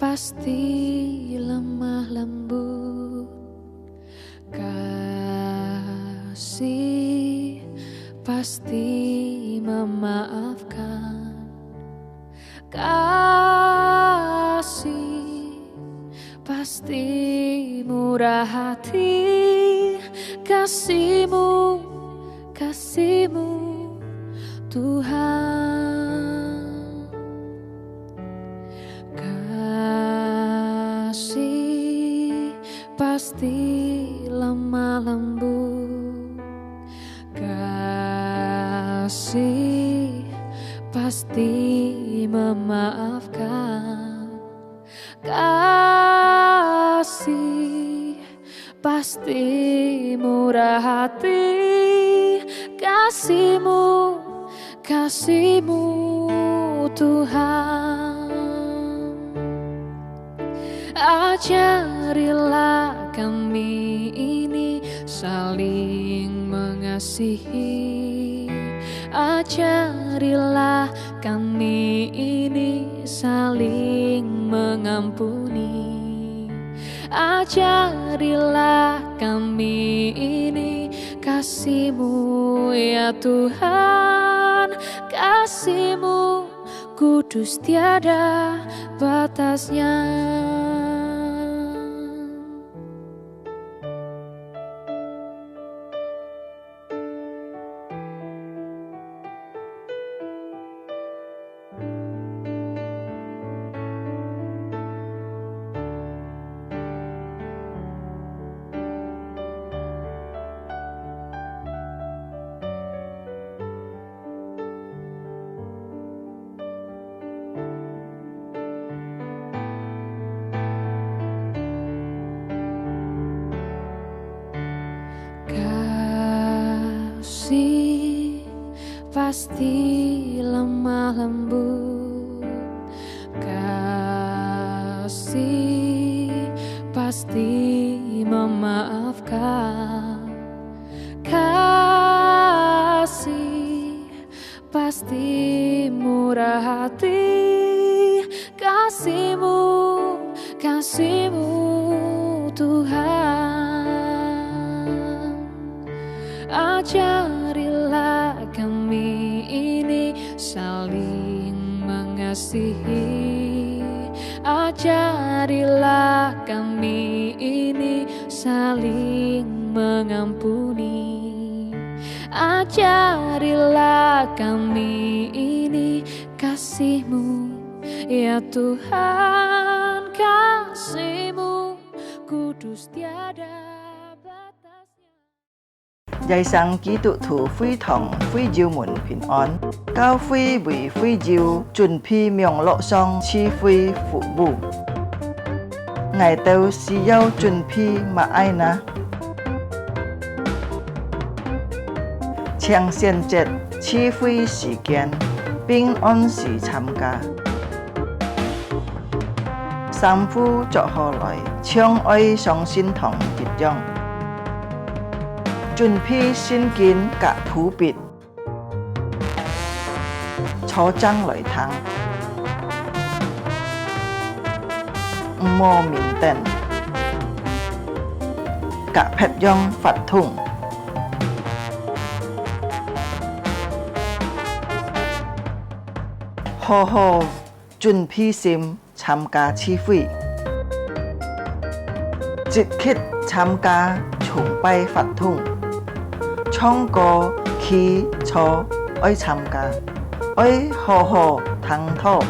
pasti lemah lembut, kasih pasti memaafkan, kasih pasti murah hati, kasih-Mu Tuhan. Kasih pasti lemah lembut, kasih pasti memaafkan, kasih pasti murah hati, kasih-Mu Tuhan. Ajarilah kami ini saling mengasihi, ajarilah kami ini saling mengampuni, ajarilah kami ini kasih-Mu ya Tuhan, kasih-Mu kudus tiada batasnya. Kasih pasti lemah lembut, kasih pasti memaafkan, kasih pasti murah hati, kasih-Mu Tuhan. Ajarilah kami ini saling mengasihi, ajarilah kami ini saling mengampuni, ajarilah kami ini kasih-Mu ya Tuhan, kasih-Mu kudus tiada batasnya. 日生基督徒會堂會照門平安，教會為會照準備名錄上賜會服務。捱到是要準備乜愛呢？請選擇賜會時間並按時參加。三夫作何來，將愛上心堂結帳。準備聖經及譜別，初章來聽，唔好面燈，及撇樣發通，好好準備心參加聚會，積極參加崇拜發通。唱歌、祈禱愛參加，愛好好聽討。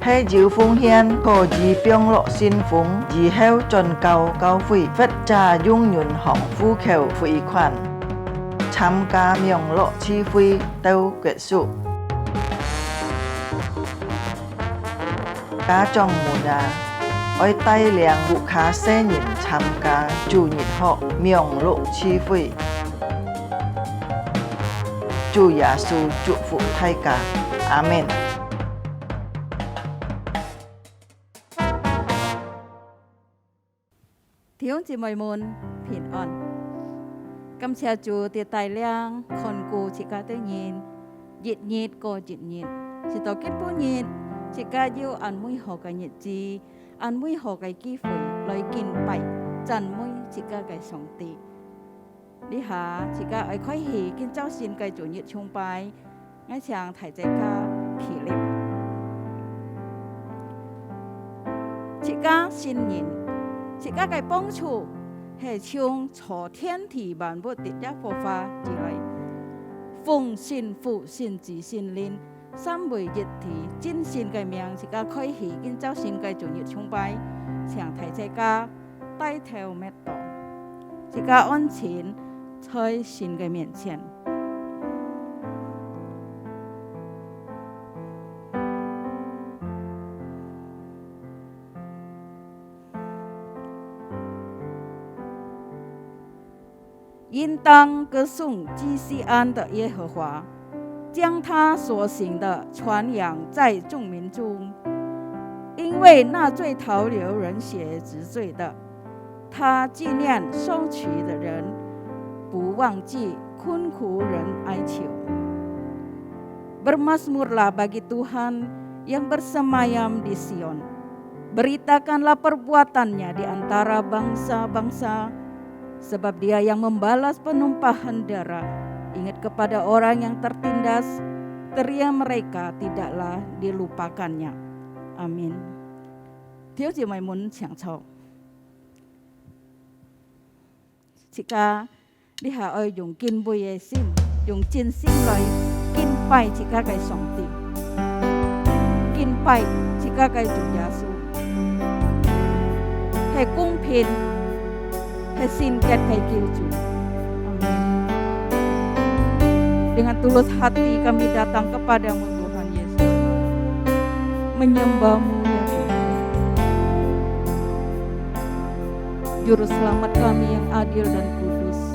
喺照奉獻個以병樂先鋒，以後進教教會，佛家永遠行呼求匯款，參加名樂聚會到結束。家長們啊，愛帶領顧客新人參加主日學名樂聚會。主耶穌祝福大家，阿們。弟兄姊妹們平安，感謝主的帶領，看顧自家的人，日日過日日，直到結婚日， จิกาเยี่ยวอันมุยหอกันเยจีอันมุยหอไก่กี้ฝอยลอยกินไปจันมุยจิกาไก่สองตีดิหาจิกาไอ้ค่อยหีกินเจ้าสินไก่จุญยิดชงไปง่ายช่างถ่ายใจกาขี่เล็บจิกาสินยินจิกาไก่ป้องชูเหตุชงฉอเทียนถี่บานบดติดยักษ์โฟฟ้าจีไรฟงสินฝูสินจีสินลินซ้ำบ่อยยิดถี่จิ้นสินไก่เมียงจิกาค่อยหีกินเจ้าสินไก่จุญยิดชงไปช่างถ่ายใจกาใต้แถวเม็ดต่อจิกาอ้อนฉิน在神嘅面前，应当歌颂基西安的耶和华，将他所行的传扬在众民中，因为那最逃流人血之罪的，他纪念受取的人。不忘记困苦人哀求. Bermazmurlah bagi Tuhan yang bersemayam di Sion. Beritakanlah perbuatannya di antara bangsa-bangsa, sebab Dia yang membalas penumpahan darah. Ingat kepada orang yang tertindas, teriak mereka tidaklah dilupakannya. Amin. Thiếu gì mày muốn chẳng chào. Jika đi hạ ơi dùng kinh bùi ye sim dùng chín sim lại kinh pai chỉ cả cái sòng tim kinh pai chỉ cả cái dùng giá su hay cung pin hay sin ket hay kiu ju. Dengan tulus hati kami datang kepadamu Tuhan Yesus, menyembahmu ya Tuhan, Juru Selamat kami yang adil dan kudus.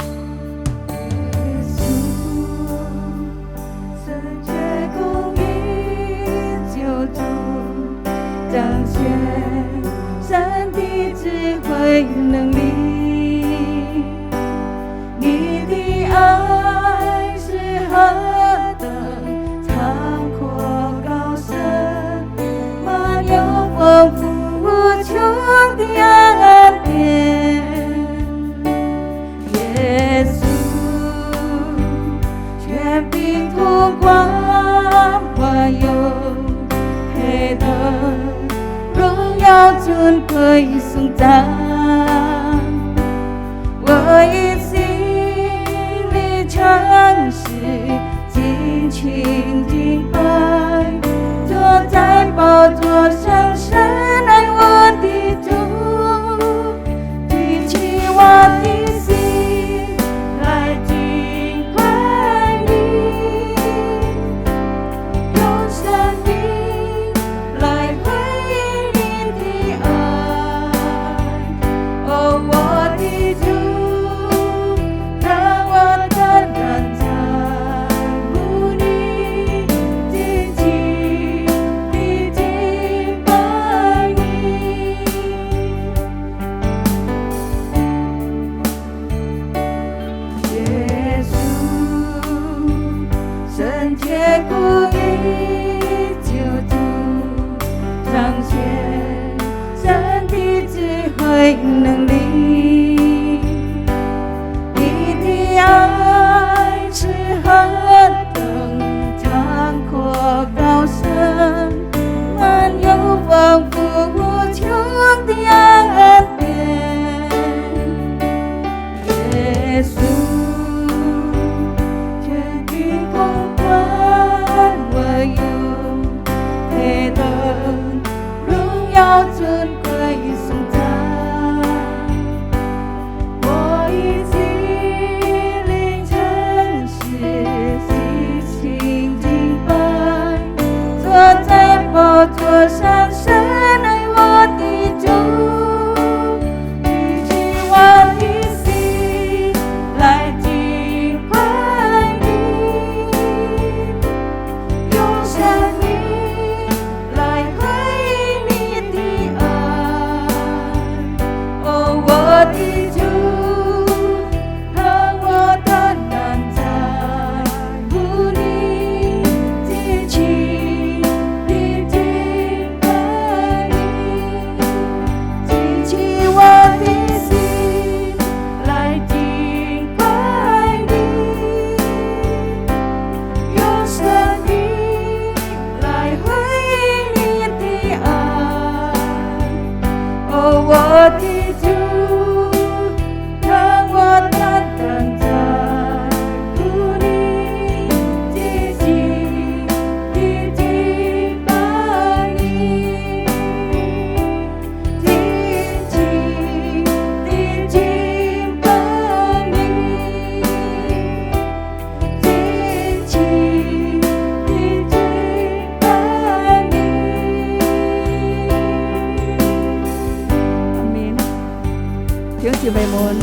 弟兄姊妹们，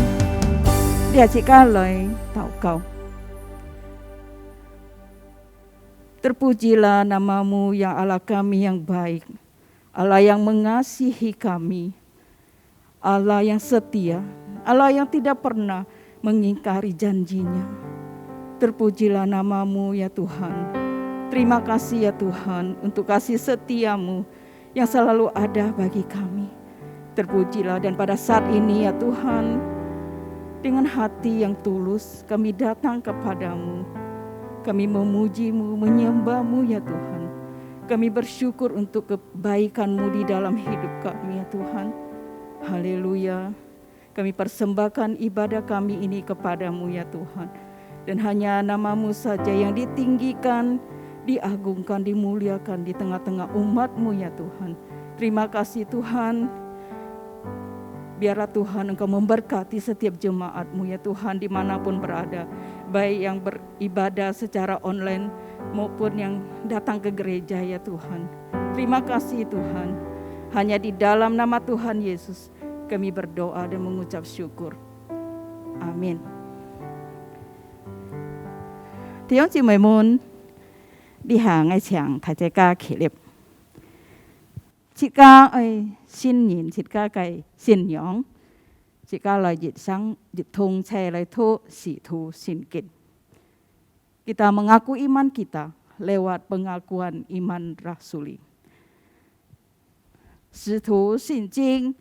你自家来祷告。Terpujilah nama-Mu ya Allah kami yang baik, Allah yang mengasihi kami, Allah yang setia, Allah yang tidak pernah mengingkari janjinya. Terpujilah nama-Mu ya Tuhan. Terima kasih ya Tuhan untuk kasih setia-Mu yang selalu ada bagi kami. Terpujilah, dan pada saat ini ya Tuhan, dengan hati yang tulus kami datang kepadamu. Kami memuji-Mu, menyembah-Mu ya Tuhan. Kami bersyukur untuk kebaikan-Mu di dalam hidup kami ya Tuhan. Haleluya. Kami persembahkan ibadah kami ini kepadamu ya Tuhan. Dan hanya nama-Mu saja yang ditinggikan, diagungkan, dimuliakan di tengah-tengah umat-Mu ya Tuhan. Terima kasih Tuhan. Biarlah Tuhan Engkau memberkati setiap jemaat-Mu ya Tuhan dimanapun berada. Baik yang beribadah secara online maupun yang datang ke gereja ya Tuhan. Terima kasih Tuhan. Hanya di dalam nama Tuhan Yesus kami berdoa dan mengucap syukur. Amin. 弟兄姊妹們，你行嘅場，大家起立。自家嘅信念，自家嘅信仰，自家來熱通車來托使徒信經。Kita mengaku iman kita lewat pengakuan iman rasuli. 使徒信经，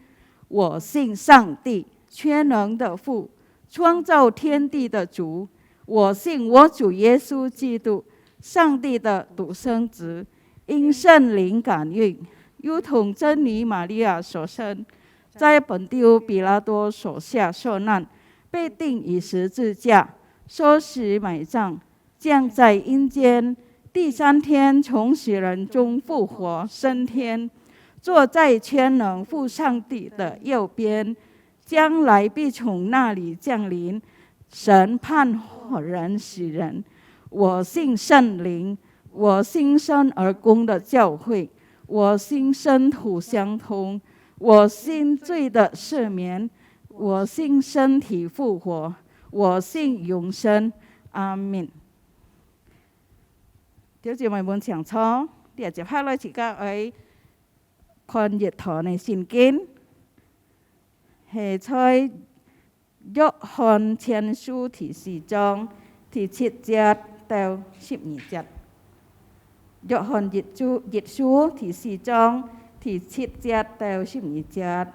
我信上帝，全能的父，创造天地的主。我信我主耶稣基督，上帝的独生子，因圣灵感孕，如同真女玛利亚所生，在本丢比拉多手下受难，被钉于十字架，受死埋葬，降在阴间，第三天从死人中复活升天，坐在全能父上帝的右边，将来必从那里降临，审判活人死人。我信圣灵，我信生而公的教会，我信生土相通，我信罪的赦免，我信身体复活，我信永生。阿們。弟兄姊妹們請坐，第接下來自家喺看熱堂嘅聖經，係在約翰前書第4章第7節到12節。約翰熱書第4章第7節到12節，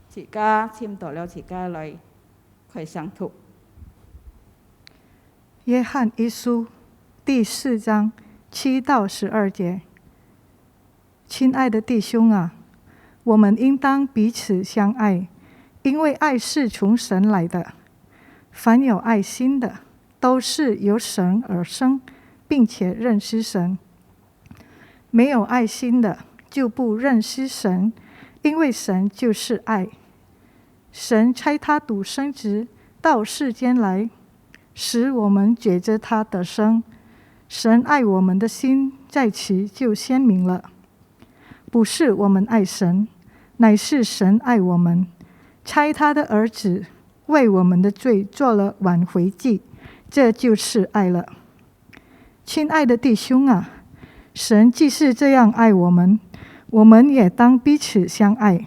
自家簽到了，自家嚟開上圖。约翰一书第4章7到12节。亲爱的弟兄啊，我们应当彼此相爱，因为爱是从神来的。凡有爱心的，都是由神而生，并且认识神。没有爱心的，就不认识神，因为神就是爱。神差他独生子到世间来，使我们觉着他的生。神爱我们的心在此就鲜明了，不是我们爱神，乃是神爱我们，差他的儿子为我们的罪做了挽回祭，这就是爱了。亲爱的弟兄啊，神既是这样爱我们，我们也当彼此相爱。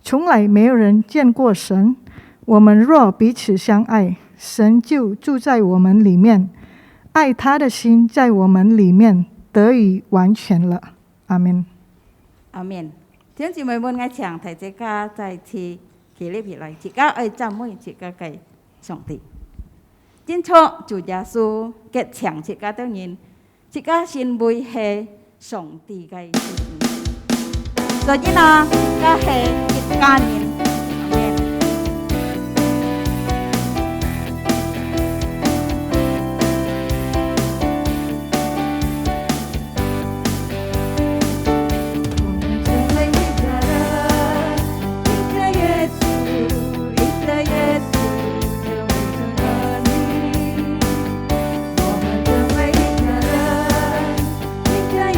从来没有人见过神，我们若彼此相爱，神就住在我们里面，爱他的心在我们里面得以完全了。阿們。阿們。弟兄姊妹們，我請大家再次起立起來，自家愛讚美自家嘅上帝。今初主耶穌嘅請自家當然，自家信會係上帝嘅旨意。所以呢，家係一家人。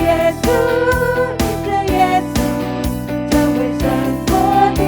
耶稣，成为生活的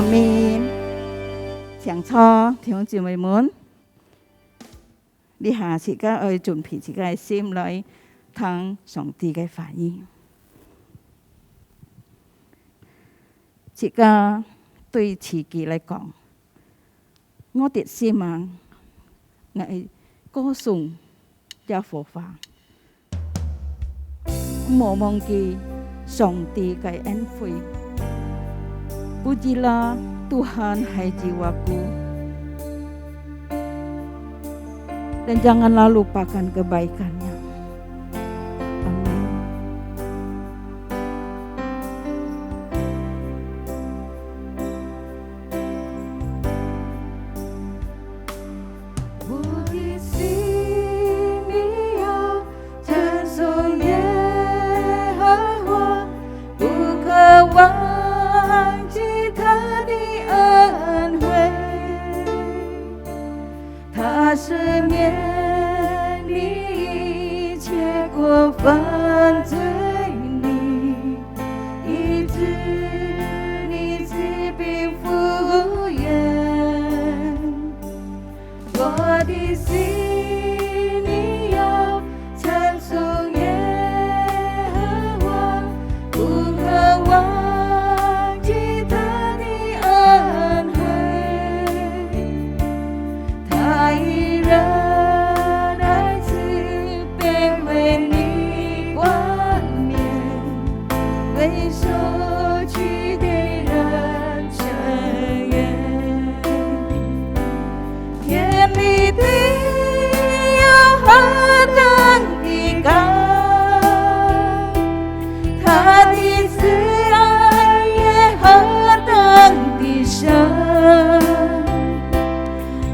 阿們。上初弟兄姊妹們，你下自己愛準備自己嘅心來聽上帝嘅話語。自己對自己嚟講，我哋希望係歌頌耶和華，冇忘記上帝嘅恩惠。Pujilah Tuhan hai jiwaku, dan janganlah lupakan kebaikannya. Amin. Di sini ya chanson Yehova, bukawan cita di ân huệ,他赦免你一切过犯罪你，医治你疾病复原。我的心里要찬송耶和华，不可忘记他的恩惠，他以仁爱慈悲为你冠冕，为受屈的人伸冤。天里地有何等的高，他的慈爱也何等的深，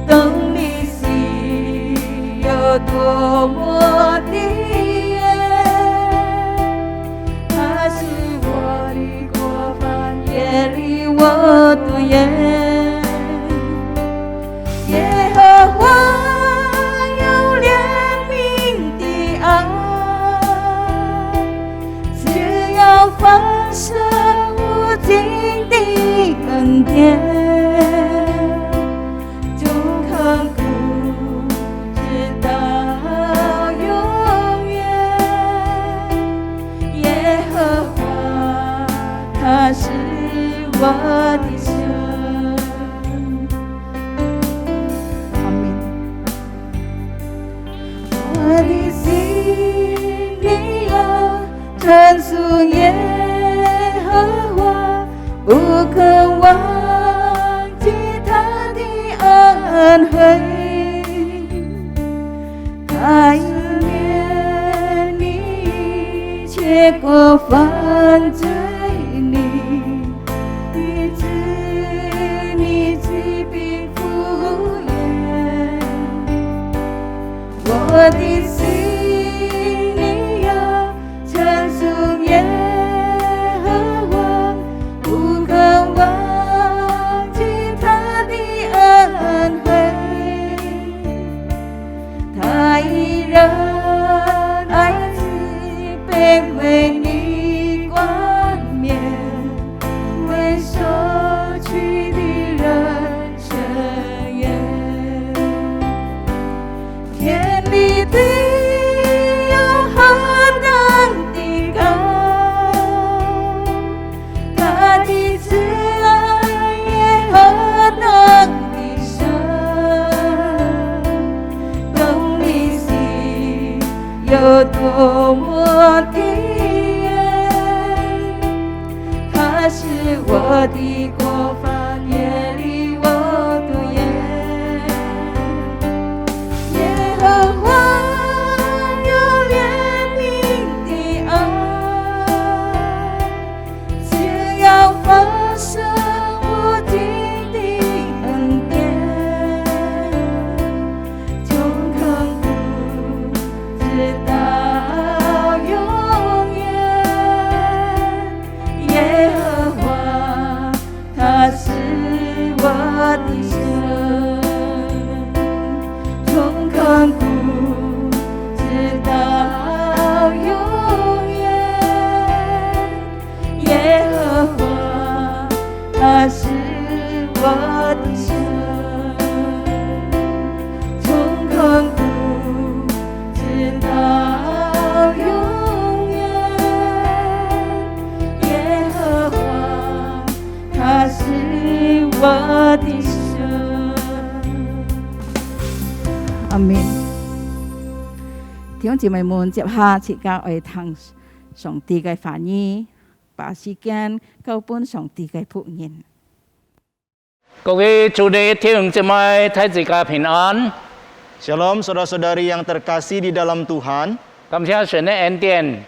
等你心有多么的远，他是我的过犯，也离我多远。耶和华有怜悯的爱，只要放射无尽的恩典，就亘古直到永远。耶和华他是我的神。我的心里要찬송耶和华，不可忘记他的恩惠，他以免你一切过犯罪你，医治你疾病复原。我的心里要찬송耶和华，不可忘记他的恩惠，他以仁爱慈悲为你冠冕，为受屈的人伸冤。天里地有何等的高，他的慈爱也何等的深，等你心有多么的远，他是我的过犯，也离我多远。耶和华有怜悯的爱，只要放射无尽的恩典，从亘古直到永远。耶和华他是我的神。阿們。弟兄姊妹們，接下時間我哋聽上帝嘅話語，把時間交俾上帝嘅僕人。各位主內弟兄姊妹，大家平安。Shalom saudara-saudari yang terkasih di dalam Tuhan. 感謝神的恩典，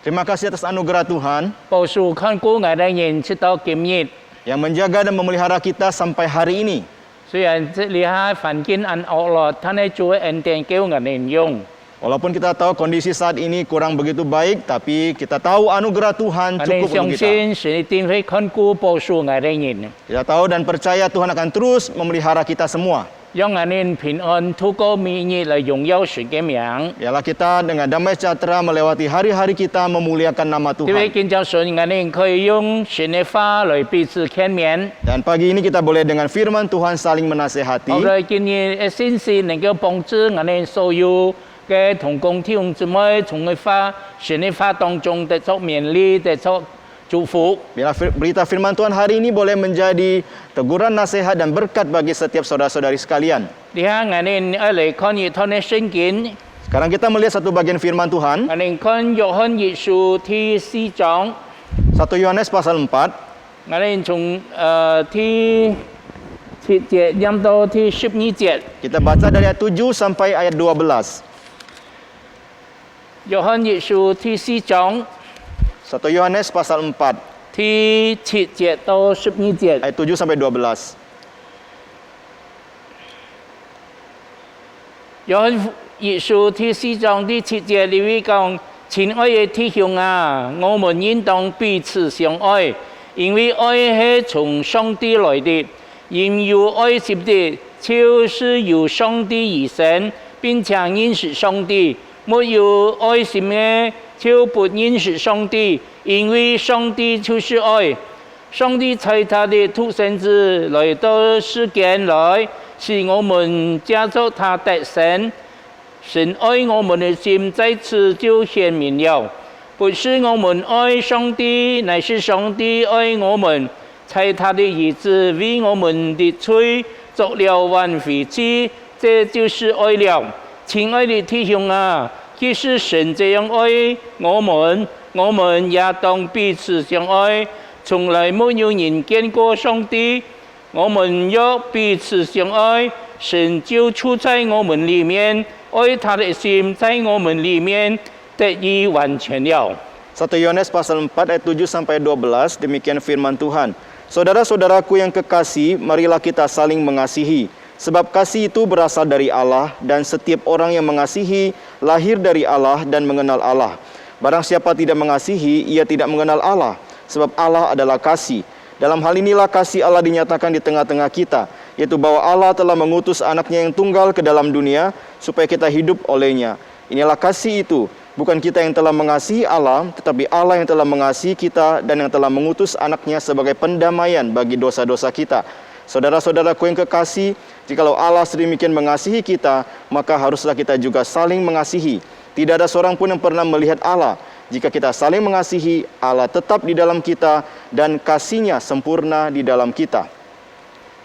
Terima kasih atas anugerah Tuhan 保守看顧我哋人直到今日。 yang menjaga dan memelihara kita sampai hari ini. 雖然這裡下環境很惡劣，但係主嘅恩典叫我哋用。 Walaupun kita tahu kondisi saat ini kurang begitu baik, tapi kita tahu anugerah Tuhan 我哋 cukup 相 untuk kita. 信神一定會看顧保守我哋人， Kita tahu dan percaya Tuhan akan terus memelihara kita semua. 讓我哋平安透過每日嚟榮耀神嘅名。 Biarlah kita dengan damai sejahtera melewati hari-hari kita memuliakan nama 因為 Tuhan. 見到神，我哋可以用神嘅話嚟彼此勸勉。 Dan pagi ini kita boleh dengan firman Tuhan saling menasehati. 我哋今日嘅信息能夠幫助我哋所有嘅同工弟兄姊妹，從佢話神嘅話當中得到勉勵，得到祝福。 Biarlah berita firman Tuhan hari ini boleh menjadi teguran, nasihat dan berkat bagi setiap saudara-saudari sekalian. 你睇我哋嚟看一趟嘅聖經， Sekarang kita melihat satu bagian firman Tuhan. 我哋看約翰一書第4章， 1 Yohanes pasal 4. 我哋從第7節念到第12節。 Kita baca dari ayat 7 sampai ayat 12. 約翰一書第4章 1 Yohanes pasal 4第7節到12節。 ayat 7 sampai 12. 約翰一書第4章第7節裏面講：親愛的弟兄啊，我們應當彼此相愛，因為愛係從上帝來的。因有愛心的，就是由上帝而生，並且認識上帝；沒有愛心的，就不認識上帝，因為上帝就是愛。上帝差他的獨生子來到世間來，使我們藉着他得生。神愛我們的心在此就顯明了，不是我們愛上帝，乃是上帝愛我們，差他的兒子為我們的罪作了挽回祭，這就是愛了。親愛的弟兄啊，既是神這樣愛我們也當彼此相愛。從來沒有人見過上帝，我們若彼此相愛，神就住在我們裡面，愛他的心在我們裡面得以完全了。 1 Yohanes pasal 4 ayat 7 sampai 12, demikian firman Tuhan. Saudara-saudaraku yang kekasih, marilah kita saling mengasihi. Sebab kasih itu berasal dari Allah, dan setiap orang yang mengasihi lahir dari Allah dan mengenal Allah. Barang siapa tidak mengasihi, ia tidak mengenal Allah, sebab Allah adalah kasih. Dalam hal inilah kasih Allah dinyatakan di tengah-tengah kita, yaitu bahwa Allah telah mengutus anaknya yang tunggal ke dalam dunia, supaya kita hidup olehnya. Inilah kasih itu, bukan kita yang telah mengasihi Allah, tetapi Allah yang telah mengasihi kita dan yang telah mengutus anaknya sebagai pendamaian bagi dosa-dosa kita. Saudara-saudaraku yang kekasih, jikalau Allah sedemikian mengasihi kita, maka haruslah kita juga saling mengasihi. Tidak ada seorang pun yang pernah melihat Allah. Jika kita saling mengasihi, Allah tetap di dalam kita dan kasih-Nya sempurna di dalam kita.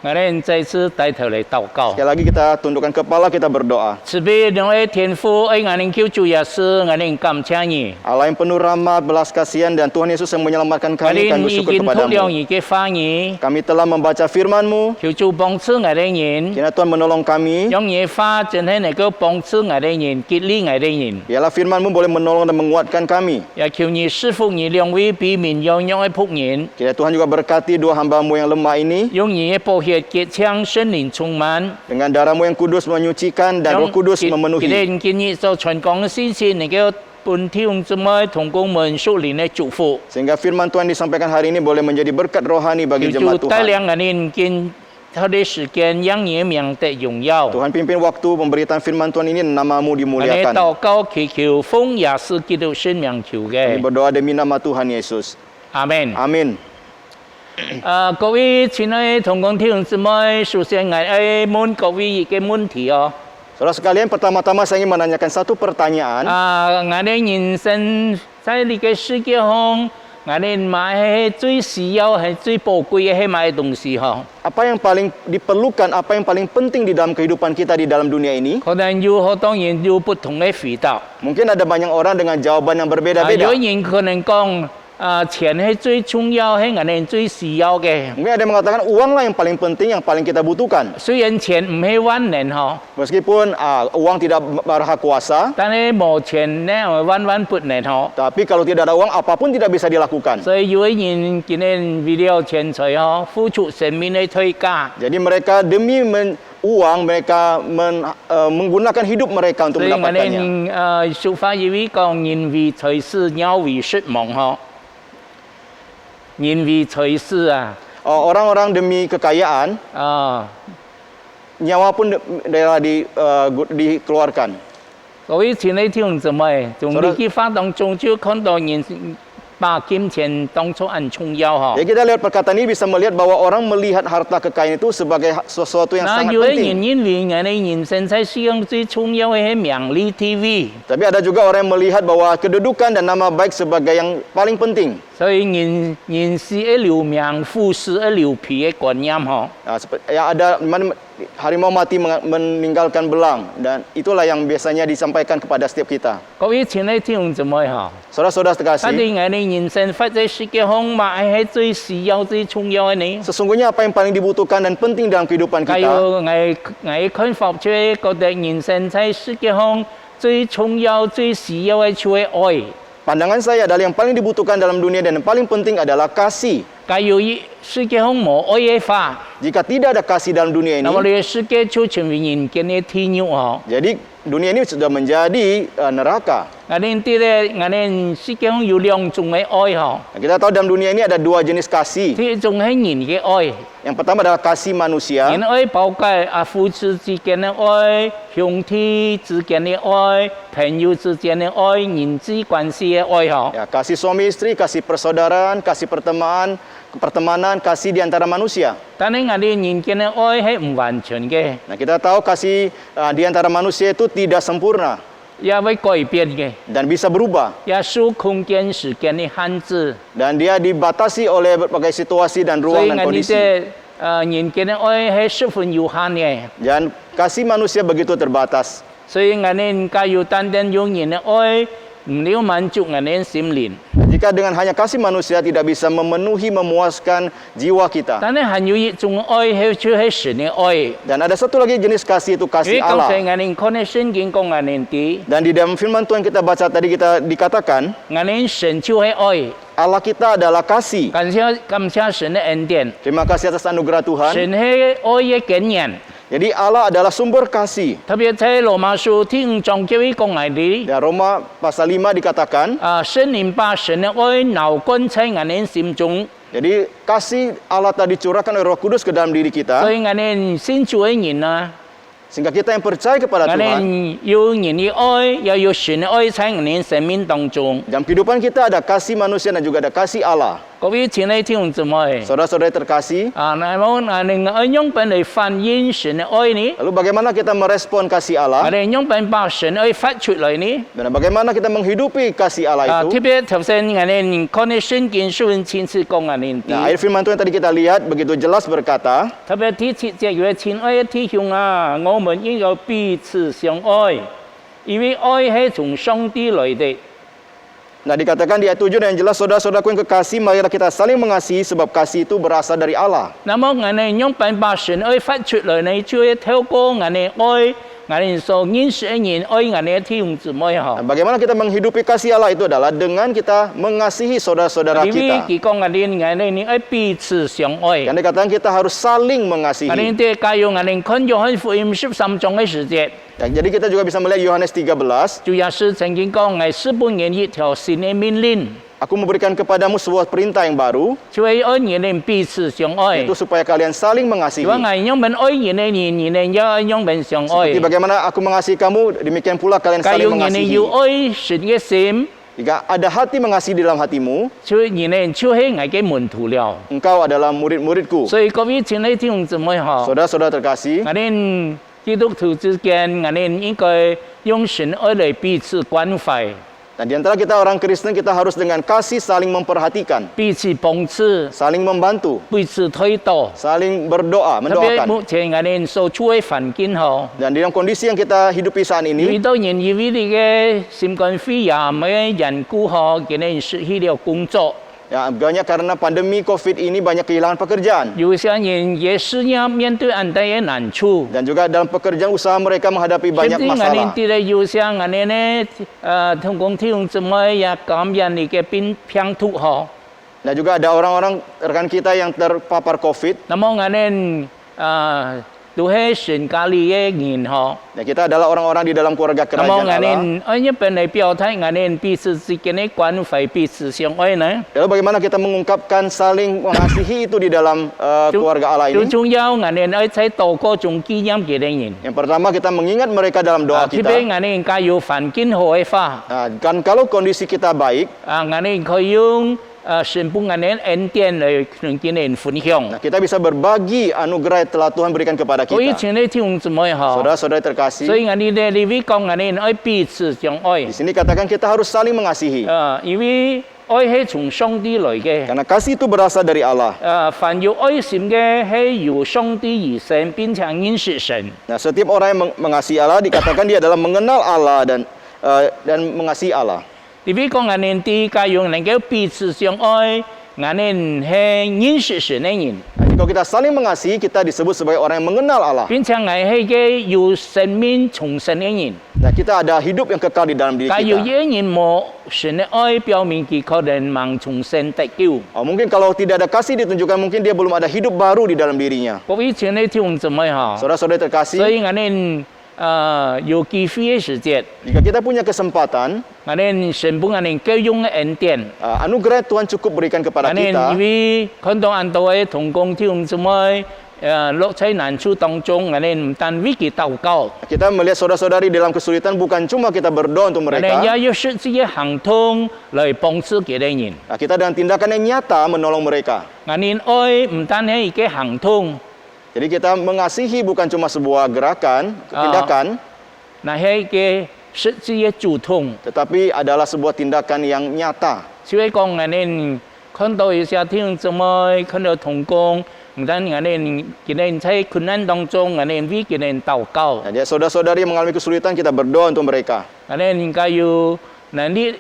我哋再次低頭嚟禱告。 Sekali lagi kita tundukkan kepala, kita berdoa. 慈悲兩位天父，愛我哋求主耶穌，我哋感謝你。 Allah yang penuh rahmat, belas kasihan, dan Tuhan Yesus yang menyelamatkan 我 kami 哋 kami 已 bersyukur 經讀了 kepadamu. 你嘅話語， Kami telah membaca firman-Mu, 求主幫助我哋人， kiranya Tuhan menolong kami. 讓你話真係能夠幫助我哋人，激勵我哋人。 Biarlah firman-Mu boleh menolong dan menguatkan kami. 也求你賜福你兩位俾綿羊樣嘅僕人， Kiranya Tuhan juga berkati dua hamba-Mu yang lemah ini. 用你嘅寶血潔淨聖靈充滿。 Dengan darah-Mu yang kudus menyucikan dan Roh Kudus memenuhi. 建議所傳講嘅信息能夠本弟兄姊妹同工們屬靈嘅祝福。 Sehingga firman Tuhan disampaikan hari ini boleh menjadi berkat rohani bagi 求 jemaat 主帶 Tuhan. 領我哋見他的時間，讓你嘅名得榮耀。 Tuhan pimpin waktu pemberitaan firman Tuhan ini, nama-Mu 我哋 dimuliakan. 禱告祈求奉耶穌基督聖名求 Kami 嘅， berdoa demi nama Tuhan Yesus. 阿門。 Amin. 各位親愛同工弟兄姊妹，首先我哋問各位一個問題哦。 Saudara sekalian, pertama-tama saya ingin menanyakan satu pertanyaan. 我哋人生在呢個世界上，我哋買係最需要係最寶貴嘅係買東西嗬。 Apa yang paling diperlukan, apa yang paling penting di dalam kehidupan kita di dalam dunia ini? 可能有好多人有不同嘅回答。 Mungkin ada banyak orang dengan jawaban yang berbeda-beda. 有人可能講錢係最重要，係我哋最需要嘅。 Mungkin ada yang mengatakan uanglah yang paling penting, yang paling kita butuhkan. 雖然錢唔係萬能嗬， Meskipun uang tidak maha kuasa, 但係冇錢咧萬不能嗬。 tapi kalau tidak ada uang, apapun tidak bisa dilakukan. 所以有啲人今年為了錢財嗬，付出生命嘅代價。 Jadi mereka demi uang, mereka menggunakan hidup mereka untuk 所以我 mendapatkannya. 哋説法以為講人為財是鳥為失望嗬，人為財是啊。 Orang-orang demi kekayaan, 啊， nyawa pun dikeluarkan. 各位親愛的弟兄姊妹，從呢句話當中就看到人把金錢當作很重要嗬。 Jadi kita lihat perkataan ini bisa melihat bahwa orang melihat harta kekayaan itu sebagai sesuatu yang 那 sangat 有啲 penting. 人認為我哋人生在世上最重要嘅係名利 TV， Tapi ada juga orang yang melihat bahwa kedudukan dan nama baik sebagai yang paling penting. 所以人是一條命，富是一條皮嘅觀念嗬。 Ya ada harimau mati meninggalkan belang, dan itulah yang biasanya disampaikan kepada setiap kita. 各位親愛的弟兄姊妹嗬， Saudara-saudara 但 terkasih, 係我哋人生發在世界上買係最需要、最重要嘅呢。 sesungguhnya apa yang paling dibutuhkan dan penting dalam kehidupan 假 kita, 如我看法出覺得人生在世界上最重要、最需要嘅就係愛。 pandangan saya adalah yang paling dibutuhkan dalam dunia dan yang paling penting adalah kasih. 假如世界上冇愛嘅話， Jika tidak ada kasih dalam dunia 那麼 ini, 你嘅世界就成為人間嘅地獄嗬。 jadi dunia ini sudah menjadi neraka. 我哋啲咧，我哋世界上有兩種嘅愛嗬， Nah, kita tahu dalam dunia ini ada dua jenis kasih. 第一種係人嘅愛， Yang pertama adalah kasih manusia. 人愛包括父子之間嘅愛、兄弟之間嘅愛、朋友之間嘅愛、人際關係嘅愛嗬。 Ya, kasih suami istri, kasih persaudaraan, kasih pertemanan, kasih di antara manusia. 但係我哋人間嘅愛係唔完全嘅， Nah, kita tahu kasih di antara manusia itu tidak sempurna 也會改變嘅， dan bisa berubah. 也受空間時間嘅限制。 Dan dia dibatasi oleh berbagai situasi dan 所 ruang 以 dan 我哋 kondisi. 嘅人間嘅愛係十分有限嘅。 Dan kasih manusia begitu terbatas. 所以我哋假如單單用人嘅愛，唔了滿足我哋心靈。 Jika dengan hanya kasih manusia tidak bisa memuaskan jiwa kita. 但係還有一種愛係就係神嘅愛。 Dan ada satu lagi jenis kasih, itu 因為 kasih 剛才 Allah. 我哋看嘅聖經講我哋啲， Dan di dalam firman Tuhan kita baca tadi, kita dikatakan 我哋神就係愛。 Allah kita adalah kasih. 感謝神嘅恩典， Terima kasih atas anugerah Tuhan. 神係愛嘅根源。 Jadi Allah adalah sumber kasih. 特別喺羅馬書第5章叫佢講我哋， Dan Roma pasal 5 dikatakan, 聖靈把神嘅愛流灌在我哋心中， jadi kasih Allah tadi curahkan oleh Roh Kudus ke dalam diri 所 kita, 以我哋先做嘅人啊， sehingga kita yang percaya kepada 我 Tuhan, 哋有人嘅愛，又有神嘅愛在我哋生命當中。 dalam kehidupan kita ada kasih manusia dan juga ada kasih Allah. 各位親愛的弟兄姊妹， Saudara-saudara terkasih, 那麼我哋用本嚟反映神嘅愛呢？ lalu bagaimana kita merespon kasih 我 Allah? 哋用本把神嘅愛發出來呢？ Dan bagaimana kita menghidupi kasih Allah 特 itu? 別頭先我哋看嘅聖經書親自講我哋 Nah, 啲， ayat firman Tuhan tadi kita lihat begitu jelas berkata, 特別第七節有親愛的弟兄啊，我們應該彼此相愛，因為愛係從上帝來的。 nah dikatakan di ayat 7 dan jelas, saudara-saudaraku yang kekasih, marilah kita saling mengasihi sebab kasih itu berasal dari Allah. 那麼我哋用本把神愛發出來呢，就係透過我哋愛，我哋所認識嘅人愛我哋嘅弟兄姊妹 Nah, 嗬。 bagaimana kita menghidupi kasih Allah itu adalah dengan kita mengasihi saudara-saudara 因為 kita. 佢講我哋愛彼此相愛。 Yang dikatakan kita harus saling 我 mengasihi. 哋啲假如我哋看約翰福音13章嘅時節， Ya, jadi kita juga bisa melihat Yohanes 13, 主耶穌曾經講：我是本人一條新嘅命令， aku memberikan kepadamu sebuah perintah yang baru, 就係愛人彼此相愛。 yaitu supaya kalian saling 如 mengasihi. 果我用本愛人嘅人，人要用本相愛 Seperti。bagaimana aku mengasihi kamu, demikian pula kalian 假 saling 如人 mengasihi. 要愛神嘅心， Jika ada hati mengasihi di dalam hatimu, 就人就係我嘅門徒了。 engkau adalah murid-muridku. 所以各位親愛的弟兄姊妹嗬， Saudara-saudara terkasih, 我哋基督徒之間，我哋應該用神愛嚟彼此關懷。Dan di antara kita orang Kristen, kita harus dengan kasih saling memperhatikan, 彼此帮持， saling membantu, 彼此推导。 saling berdoa, 特别 mendoakan. 目前我哋所處嘅環境吼， Dan di dalam kondisi yang kita hidupi saat 遇 ini, 到人因為你嘅新冠肺炎嘅緣故吼，佢哋失去了工作。 ya banyak karena pandemi COVID ini banyak kehilangan pekerjaan. 有些人也是要面對很大嘅難處。 Dan juga dalam pekerjaan usaha mereka menghadapi 甚 banyak 至我哋 masalah. 啲咧有些我哋呢同工弟兄姊妹也感染你嘅病毒吼。 Dan juga ada orang-orang rekan kita yang terpapar COVID. 那麼我哋都係神家裏嘅人吼。 Dan kita adalah orang-orang di dalam keluarga 那麼 kerajaan 我 Allah. 哋一般嚟表態，我哋彼此之間嘅關係彼此相愛呢。 Lalu bagaimana kita mengungkapkan saling mengasihi itu di dalam keluarga Allah 最 ini? 重要，我哋喺喺禱告中紀念佢哋人。 Yang pertama kita mengingat mereka dalam doa 特別 kita. 我哋應該要環境好嘅話， Nah, kan kalau kondisi kita baik, 我哋可以用神父我哋恩典嚟同佢哋分享。 nah, kita bisa berbagi anugerah yang telah Tuhan berikan kepada 所以 kita. 請你弟兄姊妹嗬， Saudara-saudara terkasih, 所以我哋咧呢位講我哋愛彼此相愛 di，sini katakan kita harus saling mengasihi. 因為愛係從上帝來嘅。 Karena kasih itu berasal dari Allah. 凡有愛心嘅係由上帝而生，並且認識神。 Nah, setiap orang yang mengasihi Allah dikatakan dia adalah mengenal Allah dan mengasihi Allah. 特別講我哋啲家用能夠彼此相愛，我哋係認識神嘅人。 Nah, kalau kita saling mengasihi, kita disebut sebagai orang yang mengenal Allah. 並且我係嘅有生命重生嘅人。 Nah, kita ada hidup yang kekal di dalam diri 假如 kita. 有人冇神嘅愛，表明佢可能盲重生得救。 Mungkin kalau tidak ada kasih ditunjukkan, mungkin dia belum ada hidup baru di dalam dirinya. 各位親愛的弟兄姊妹嚇， Saudara-saudara 所 terkasih, 以我哋有機會嘅時節， jika kita punya kesempatan, 我哋神本我哋教用嘅恩典。 anugerah Tuhan cukup berikan 我 kepada 哋 kita. 因為看到很多嘅同工弟兄姊妹，落在難處當中，我哋唔單為佢禱告， Kita melihat saudara-saudari dalam kesulitan, bukan cuma kita berdoa untuk 我哋 mereka. 也要實際嘅行動來幫助佢哋人。 Nah, kita dengan tindakan yang nyata menolong mereka. 我哋愛唔單係一個行動， Jadi kita mengasihi bukan cuma sebuah gerakan, tindakan, 那係一個實際嘅主動。 tetapi adalah sebuah tindakan yang nyata. 所以講我哋看到有些弟兄姊妹，看到同工，唔單我哋佢哋喺困難當中，我哋為佢哋禱告， Nah, jadi saudara-saudari yang mengalami kesulitan, kita berdoa untuk mereka. 我哋應該有能力，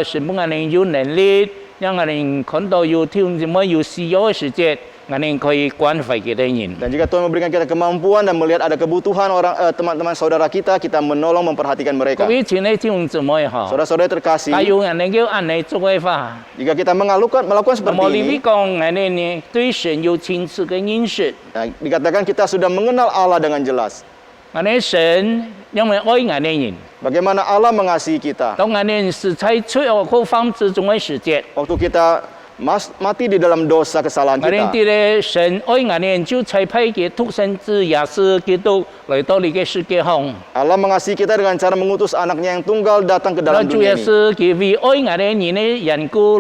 神本我哋有能力，讓我哋看到有弟兄姊妹有需要嘅時節，我哋可以關懷佢哋人。 Dan jika Tuhan memberikan kita kemampuan dan melihat ada kebutuhan teman-teman saudara kita, kita menolong memperhatikan 各 mereka. 位親愛的弟兄姊妹嚇， Saudara-saudari terkasih, 假如我哋要按你做嘅話， jika kita melakukan 那 seperti 麼你 ini, 會講我哋對神有清楚嘅認識， nah, dikatakan kita sudah mengenal Allah dengan jelas. 我哋神因為愛我哋人。 Bagaimana Allah mengasihi kita. 當我哋是在罪惡過犯之中嘅時節， Waktu kita mati di dalam dosa kesalahan 我哋 kita, 啲咧神愛我哋就差派嘅獨生子耶穌基督來到呢個世界上。 Allah mengasihi kita dengan cara mengutus anaknya yang tunggal datang ke 那 dalam 主 dunia 耶 ini. 穌佢為愛我哋人嘅緣故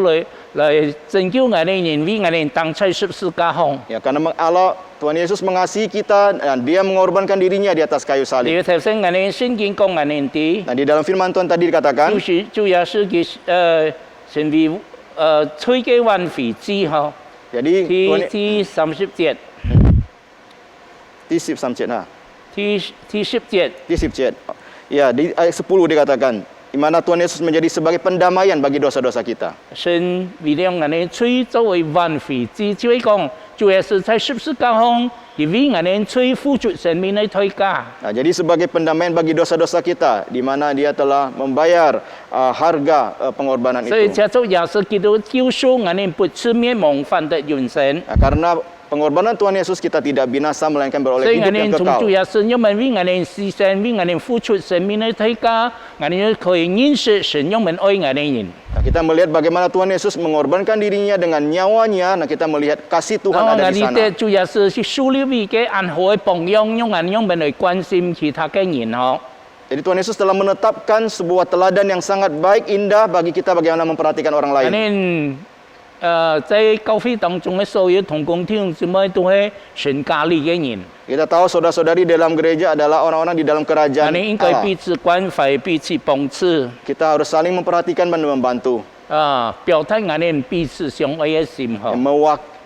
來拯救我哋人，為我哋當在十字架上。 Ya, karena Allah Tuhan Yesus mengasihi kita dan Dia mengorbankan dirinya di atas kayu 你 salib. 要提醒我哋聖經講我哋啲， Nah, di dalam firman Tuhan tadi dikatakan, 就是主耶穌佢成為吹嘅挽回之後， jadi Tuhan, 第30節， di 10 nah, 第10節。 di 10. Ya, di ayat 10 dikatakan, di mana Tuhan Yesus menjadi sebagai pendamaian bagi dosa-dosa kita. 神為了我哋罪作為挽回之，就係講主耶穌在十字架上，佢為我哋罪付出生命嘅代價。 Nah, jadi sebagai pendamaian bagi dosa-dosa kita, di mana Dia telah membayar harga pengorbanan 所以 itu. 借助耶穌基督救贖我哋不至滅亡，反得永生。 Nah, karena pengorbanan Tuhan Yesus kita tidak binasa melainkan 所 beroleh 以我 hidup 哋 yang 從主 kekal. 耶穌因為為我哋犧牲，為我哋付出生命嘅代價，我哋可以認識神因為愛我哋人。 Nah, kita melihat bagaimana Tuhan Yesus mengorbankan dirinya dengan nyawanya. Nah, kita melihat kasih Tuhan 然後 ada 我 di 哋 sana. 對主耶穌是樹立一個很好嘅榜樣，用我哋嚟關心其他嘅人嗬。 Jadi Tuhan Yesus telah menetapkan sebuah teladan yang sangat baik, indah bagi kita bagaimana memperhatikan orang 我 lain. 哋在教会当中的所有同工弟兄姊妹都是神家裏嘅人， Kita tahu saudara-saudari dalam gereja adalah orang-orang di dalam 我 kerajaan 哋應該 Allah. 彼此關懷、彼此幫助， Kita harus saling memperhatikan dan membantu. 表達我哋彼此相愛嘅心嗬。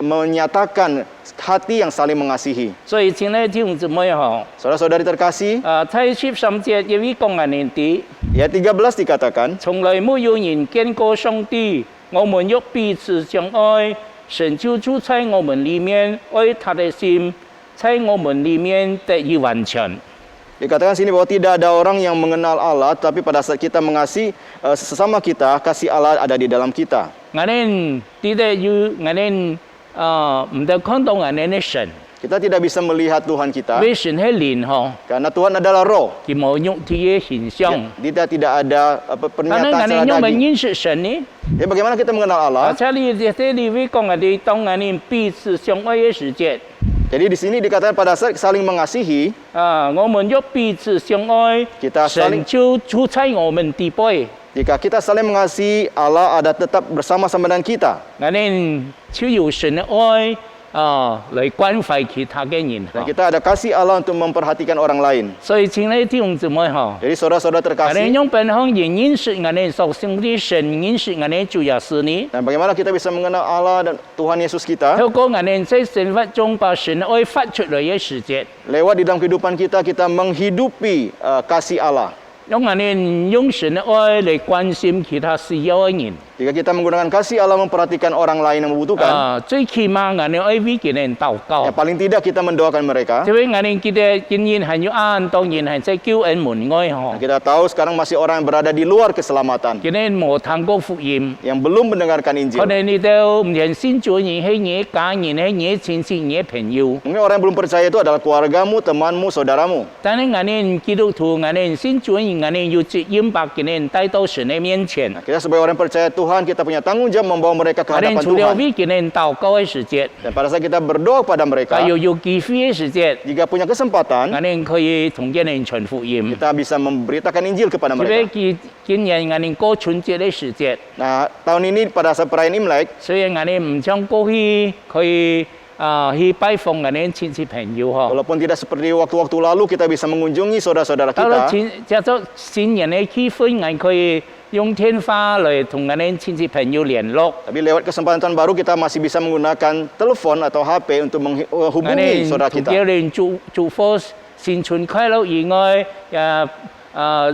Menyatakan hati yang saling mengasihi. 所以親愛的弟兄姊妹嗬， Saudara-saudari terkasih, 在13節有一講我哋啲， ayat 13 dikatakan, 從來沒有人見過上帝，我們若彼此相愛，神就住在我們裡面，愛他的心在我們裡面得以完全。 dikatakan sini bahwa tidak ada orang yang mengenal Allah, tapi pada saat kita mengasihi sesama kita, kasih Allah ada di dalam kita. 我哋啲咧要我哋唔得看到我哋嘅神， Kita tidak bisa melihat Tuhan 因 kita 為神係靈嗬， karena Tuhan adalah roh. 佢冇肉體嘅形象。 Kita tidak ada 但係 pernyataan 我哋 secara 用 daging. 認識神呢？ Ya, bagaimana kita mengenal Allah? 這裡講我哋當我哋彼此相愛嘅時節， Jadi di sini dikatakan pada saat saling mengasihi, 我們若彼此相愛， kita 神 saling 就住在我們地背。 jika kita saling mengasihi, Allah ada tetap bersama-sama dengan kita. 我哋就有神嘅愛來關懷其他嘅人。 Dan kita ada kasih Allah untuk memperhatikan orang lain. 所以親愛的弟兄姊妹嗬， Jadi saudara-saudara 我哋 terkasih, 用本行也認識我哋所信的神，認識我哋主耶穌呢。 dan bagaimana kita bisa mengenal Allah dan Tuhan Yesus kita? 透過我哋在生活中把神嘅愛發出來嘅時節， Lewat di dalam kehidupan kita, kita menghidupi kasih Allah. 讓我哋用神嘅愛嚟關心其他需要嘅人。 Jika kita menggunakan kasih Allah memperhatikan orang lain yang membutuhkan, 最起碼我哋愛為佢哋禱告 ya。paling tidak kita mendoakan mereka. 因為我哋記得仍然係要按當然係在救恩門外嗬 Dan，kita tahu sekarang masih orang yang berada di luar keselamatan, 佢哋冇聽過福音， yang belum mendengarkan 可 Injil. 能你都唔認信主人係你家人係你親戚你朋友， Mungkin orang yang belum percaya itu adalah keluargamu, temanmu, saudaramu. 但係我哋基督徒，我哋信主人，我哋要責任把佢哋帶到神嘅面前。 Kita sebagai orang yang percaya Tuhan, kita punya tanggung jawab membawa mereka ke 我哋 hadapan 除了 Tuhan. 為佢哋禱告嘅時節， Dan pada saat kita berdoa pada mereka, 還有機會嘅時節， jika punya kesempatan, 我哋可以同佢哋傳福音。 kita bisa memberitakan Injil kepada 特別 mereka. 今年我哋過春節嘅時節， Nah, tahun ini pada saat perayaan Imlek, 所以我哋唔想過去可以去拜訪我哋親戚朋友嗬。 walaupun tidak seperti waktu-waktu lalu kita bisa mengunjungi saudara-saudara 到了 kita, 叫做新年嘅氣氛，我可以用電話嚟同我哋親戚朋友聯絡。 tapi lewat kesempatan baru kita masih bisa menggunakan telepon atau HP untuk 我 menghubungi 哋 saudara 同 kita. 佢哋祝福新春快樂以外，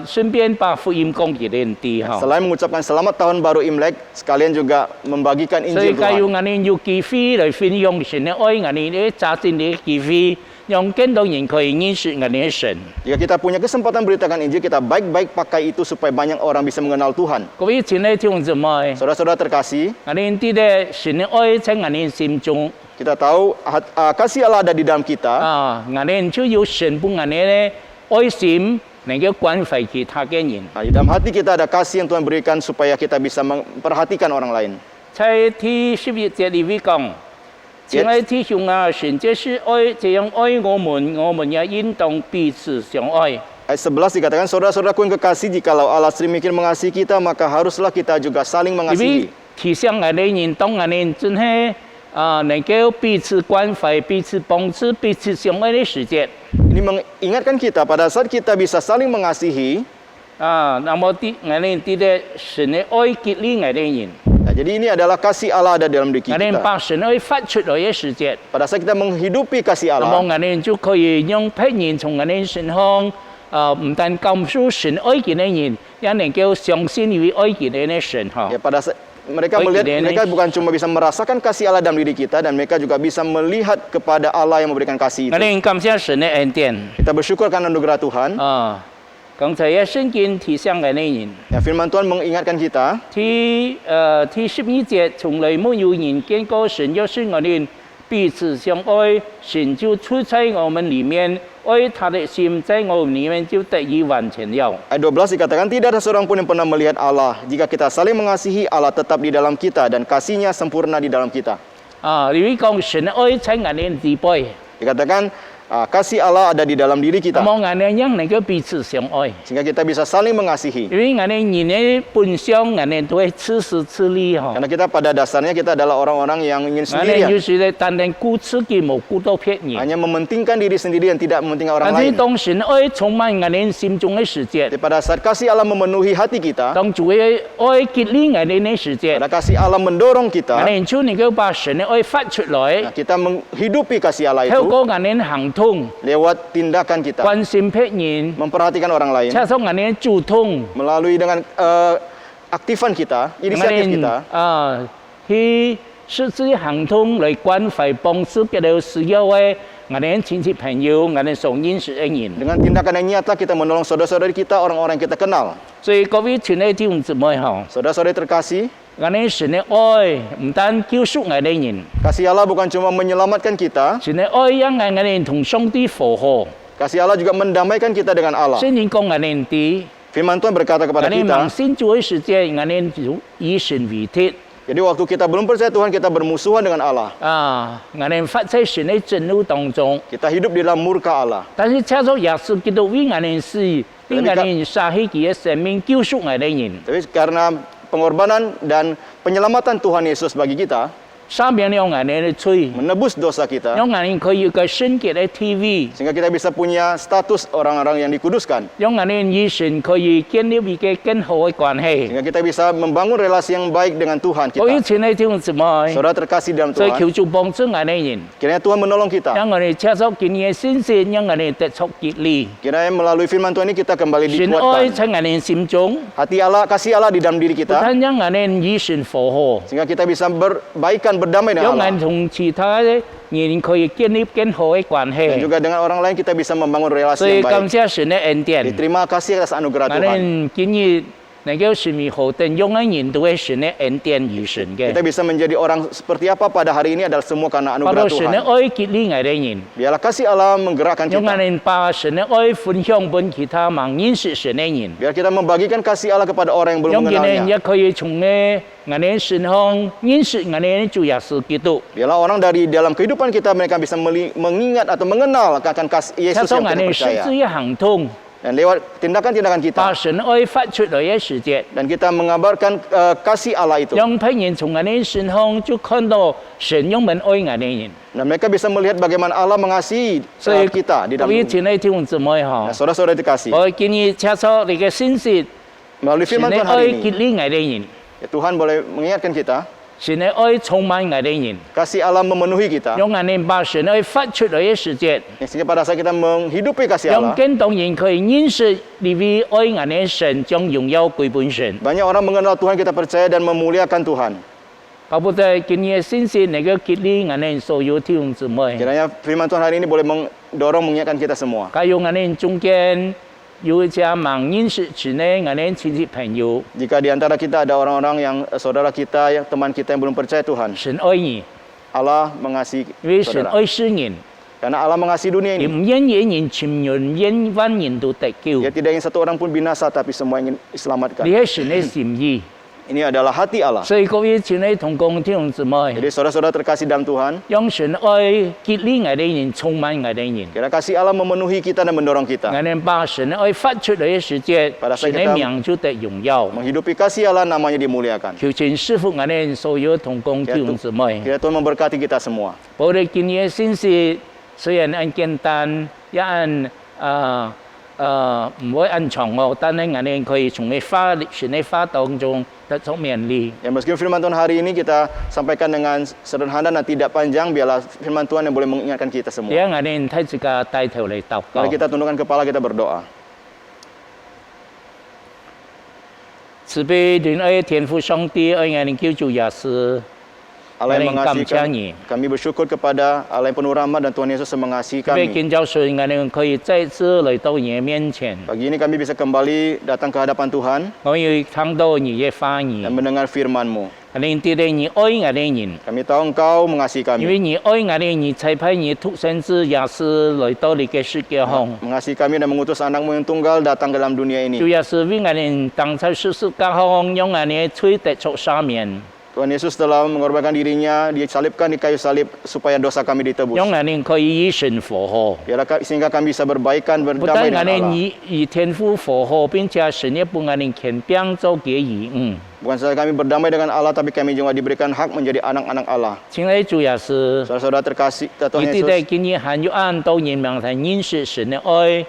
順便把福音講給人哋嗬。 Selain mengucapkan selamat tahun baru Imlek, sekalian juga membagikan 所以 Injil 假如 Tuhan. 我哋有機會嚟分享神嘅愛，我哋啲家庭嘅機會，讓更多人可以認識我哋嘅神。 Jika kita punya kesempatan beritakan Injil, kita baik-baik pakai itu supaya banyak orang bisa mengenal Tuhan. 各位親愛的弟兄姊妹， Saudara-saudara terkasih, 我哋啲咧神嘅愛喺我哋心中， kita tahu kasih Allah ada di dalam kita. 我哋就要神幫我哋咧愛心，能夠關懷其他嘅人。 Nah, di dalam hati kita ada kasih yang Tuhan berikan supaya kita bisa memperhatikan orang lain. 在第11節裏面講，親愛的弟兄啊，神就是愛，這樣愛我們也應當彼此相愛。 Ayat 11 dikatakan, saudara-saudaraku yang kekasih, jikalau Allah sedemikian mengasihi kita, maka haruslah kita juga saling 因為 mengasihi. 提醒我哋人，當我哋真係能夠彼此關懷、彼此幫助、彼此相愛嘅時節， Ini mengingatkan kita pada saat kita bisa saling mengasihi. 那麼我哋啲咧神嘅愛激勵我哋人， Nah, jadi ini adalah kasih Allah ada dalam diri 我哋 kita. 把神愛發出來嘅時節， Pada saat kita menghidupi kasih 那麼 Allah, 我哋就可以讓別人從我哋身上，唔但感受神愛嘅人，也能夠相信於愛嘅嘅神嗬 ya。pada saat mereka Baik, melihat, Dennis. mereka bukan cuma bisa merasakan kasih Allah dalam diri kita, dan mereka juga bisa melihat kepada Allah yang memberikan kasih 我 itu. 哋感謝神嘅恩典。 Kita bersyukur karena anugerah Tuhan. 剛才嘅聖經提醒我哋人， Ya, firman Tuhan mengingatkan kita, 第12節，從來沒有人見過神，要是我哋彼此相愛，神就住在我們裡面，愛他的心在我們裡面就得以完全了。 ayat 12 dikatakan, tidak ada seorang pun yang pernah melihat Allah. Jika kita saling mengasihi, Allah tetap di dalam kita, dan kasihnya sempurna di dalam kita. 你會講神嘅愛在我哋底背， Dikatakan, kasih Allah ada di dalam diri kita, 咁我眼呢讓能夠彼此相愛， sehingga kita bisa saling mengasihi. 因為眼呢人呢本相眼呢都係自私自利嗬， Karena kita pada dasarnya kita adalah orang-orang yang ingin 眼呢 sendirian, 就是咧單單顧自己冇顧到別人。 hanya mementingkan diri sendiri dan tidak mementingkan orang 但是 lain. 當神愛充滿眼呢心中嘅時節， Jadi pada saat kasih Allah memenuhi hati kita, 當主嘅愛結連眼呢時節， pada kasih Allah mendorong kita, 眼呢就能夠把神嘅愛發出來， kita menghidupi kasih Allah 透 itu 過眼呢行通， lewat tindakan kita, 關心別人， memperhatikan orang lain, 加上眼呢主動， melalui dengan aktifan kita, 眼 inisiatif 呢 kita, 去實際行通來關懷幫助別人需要嘅眼呢親戚朋友，眼呢所認識嘅人。 dengan tindakan yang nyata kita menolong saudara-saudari kita, orang-orang yang kita kenal. 所以各位親愛弟兄姊妹嗬， Saudara-saudari terkasih, 眼呢神嘅愛唔單救贖眼呢人， kasih Allah bukan cuma menyelamatkan kita, 神嘅愛讓眼呢同上帝復合。 kasih Allah juga mendamaikan kita dengan Allah. 聖經講眼呢啲， Firman Tuhan berkata kepada 眼呢 kita, 盲信主嘅時節，眼呢就以神為敵。 jadi waktu kita belum percaya Tuhan, kita bermusuhan dengan Allah. 眼呢發在神嘅震怒當中， Kita hidup di dalam murka Allah. 但是藉著耶穌基督為眼呢死，為眼呢殺去佢嘅生命，救贖眼呢人。 Tapi karena pengorbanan dan penyelamatan Tuhan Yesus bagi kita, 赦免了眼呢嘅罪， menebus dosa kita, 讓眼呢可以有個聖潔嘅 TV， sehingga kita bisa punya status orang-orang yang dikuduskan, 讓眼呢與神可以建立一個更好嘅關係。 sehingga kita bisa membangun relasi yang baik dengan Tuhan 各位 kita. 親愛弟兄姊妹， Saudara terkasih dalam 所以 Tuhan, 求主幫助眼呢人， kiranya Tuhan menolong kita. 讓我哋藉著今日嘅信息，讓我哋得出結力。 Kiranya melalui firman Tuhan ini kita kembali 神愛 dikuatkan. 在眼呢心中， Hati Allah, kasih Allah di dalam diri 不 kita, 但讓眼呢與神復合， sehingga kita bisa berbaikan, berdamai 讓 dengan Allah. 眼同其他嘅人可以建立更好嘅關 Dan 係。 juga dengan orang lain kita bisa membangun 所 relasi 以 yang 感 baik. 謝神嘅恩典， Jadi, terima kasih atas anugerah 眼 Tuhan. 呢今日能夠成為何等用嘅人都係神嘅恩典與神嘅 Kita。bisa menjadi orang seperti apa pada hari ini adalah semua karena 把 anugerah 到神嘅 Tuhan. 愛結連眼呢人。 Biarlah kasih Allah menggerakkan 讓 kita. 人把神嘅愛分享俾其他盲認識神嘅人， Biar kita membagikan kasih Allah kepada orang yang belum 讓人 mengenalnya. 也可以從眼嘅身上認識眼嘅主耶穌基督， Biarlah orang dari dalam kehidupan kita mereka bisa mengingat atau mengenal akan kasih 藉 Yesus 著 yang 眼 kita 嘅實 percaya. 際嘅行動， Dan lewat tindakan-tindakan 把 kita 神愛發出來嘅時節， dan kita mengabarkan kasih Allah itu. 讓別人從眼嘅身上就看到神用們愛眼嘅人。 Dan mereka bisa melihat bagaimana Allah mengasihi 所以 kita di 各 dalam 位 dunia. 親愛弟兄姊妹 Nah, 嗬， saudara-saudara dikasih. 我建議藉著你嘅信息， Melalui 神 firman 嘅 Tuhan 愛 hari 結 ini, 連眼嘅人， ya Tuhan boleh mengingatkan kita, 神嘅愛充滿眼嘅人， kasih Allah memenuhi kita. 讓眼把神愛發出來嘅時節。 Sehingga pada saat kita menghidupi kasih 讓 Allah, 更多人可以認識你為愛眼嘅神，將榮耀歸本神。 banyak orang mengenal Tuhan, kita percaya dan memuliakan Tuhan. 巴不得今日先是能夠結連眼嘅所有弟兄姊妹， Kiranya firman Tuhan hari ini boleh mendorong mengingatkan kita semua. 加入眼嘅中間有一家盲認識神嘅眼嘅親戚朋友， Jika di antara kita ada orang-orang yang saudara kita, yang teman kita yang belum percaya Tuhan, 神愛你， Allah mengasihi 因為神 saudara. 愛世人， Karena Allah mengasihi dunia 你 ini. 唔願意人沉淪，唔願萬人都得救， Dia tidak ingin satu orang pun binasa, tapi semua ingin 你 diselamatkan. 係神嘅心意。 Ini adalah hati Allah. 所以各位親愛同工弟兄姊妹， Jadi saudara-saudara terkasih dalam Tuhan, 讓神愛結連眼嘅人，充滿眼嘅人。 kira kasih Allah memenuhi kita dan mendorong kita. 眼哋把神愛發出嚟嘅時節， Pada saat 神 kita 嘅名就得榮耀。 Menghidupi kasih Allah, namanya dimuliakan. 求神師傅眼哋所有同工弟兄姊妹， Kiranya Tuhan memberkati kita semua. 我哋今日先是雖然按簡單，也按唔會按長哦，但係眼哋可以從你花神嘅花當中得出勉勵。 Ya meskipun firman Tuhan hari ini kita sampaikan dengan sederhana dan tidak panjang, biarlah firman Tuhan yang boleh mengingatkan kita 你 semua. 喺眼哋睇自家帶頭嚟禱告 Mari。kita tundukkan kepala, kita berdoa. 慈悲憐愛天父上帝，愛眼哋救主耶穌。 Allah yang Kami mengasihi kamchangi. kami bersyukur kepada Allah yang penuh rahmat dan Tuhan Yesus yang mengasihi 被 kami. 建造所以眼哋可以再次嚟到你面前， Pagi ini kami bisa kembali datang ke hadapan Tuhan 我要聽到你嘅話 dan 語。 mendengar firman-Mu. 你知道你愛眼哋人。 Kami tahu Engkau mengasihi 因為 kami. 你愛我哋，你才派你獨生子耶穌來到你嘅世界上。 Mengasihi kami dan mengutus anak-Mu yang tunggal datang ke dalam dunia 主 ini. 耶穌為我哋當在世界上，讓我哋罪得着赦免。Tuhan Yesus telah mengorbankan dirinya, disalibkan di kayu salib supaya dosa kami ditebus. 让我们可以与神和好。 Sehingga kami bisa berbaikan 不 berdamai 但我 dengan 们 Allah. 与天父和好，并且神也帮我们权柄做给义。Bukan saja kami berdamai dengan Allah, tapi kami juga diberikan hak menjadi anak-anak Allah. 亲爱的主耶稣， Saudara-saudara terkasih, Tuhan 你对待 Yesus, 今日还有按到人们才认识神的爱，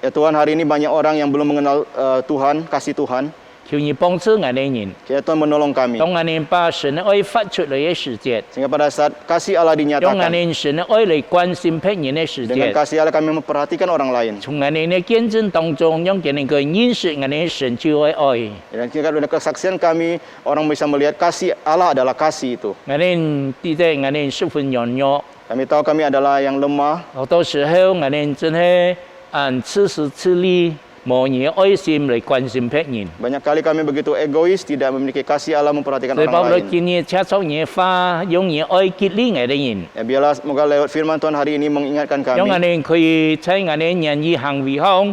ya Tuhan, hari ini banyak orang yang belum mengenal Tuhan, kasih Tuhan. 求你帮助我们人， Kiranya Tuhan menolong kami. 当我们把神的爱发出来的时节， Sehingga pada saat kasih Allah 用我 dinyatakan, 们神的爱来关心别人的时 dengan 节， kasih Allah kami memperhatikan orang lain. 从我们的见证当中，让别人可以认识我们神就的爱。 Dan jika dengan kesaksian kami, orang bisa melihat kasih Allah adalah kasih itu. 我们对待我们十分软弱， Kami tahu kami adalah yang lemah. 好多时候我们真係按此时此地冇嘢愛心嚟關心別人。 Banyak kali kami begitu egois, tidak memiliki kasih Allah memperhatikan 所以 orang 保羅 lain. 今日切出嘢花，用嘢愛激勵我哋人， Ya, biarlah semoga lewat firman Tuhan hari ini mengingatkan 讓我 kami. 哋可以喺我哋人意行為上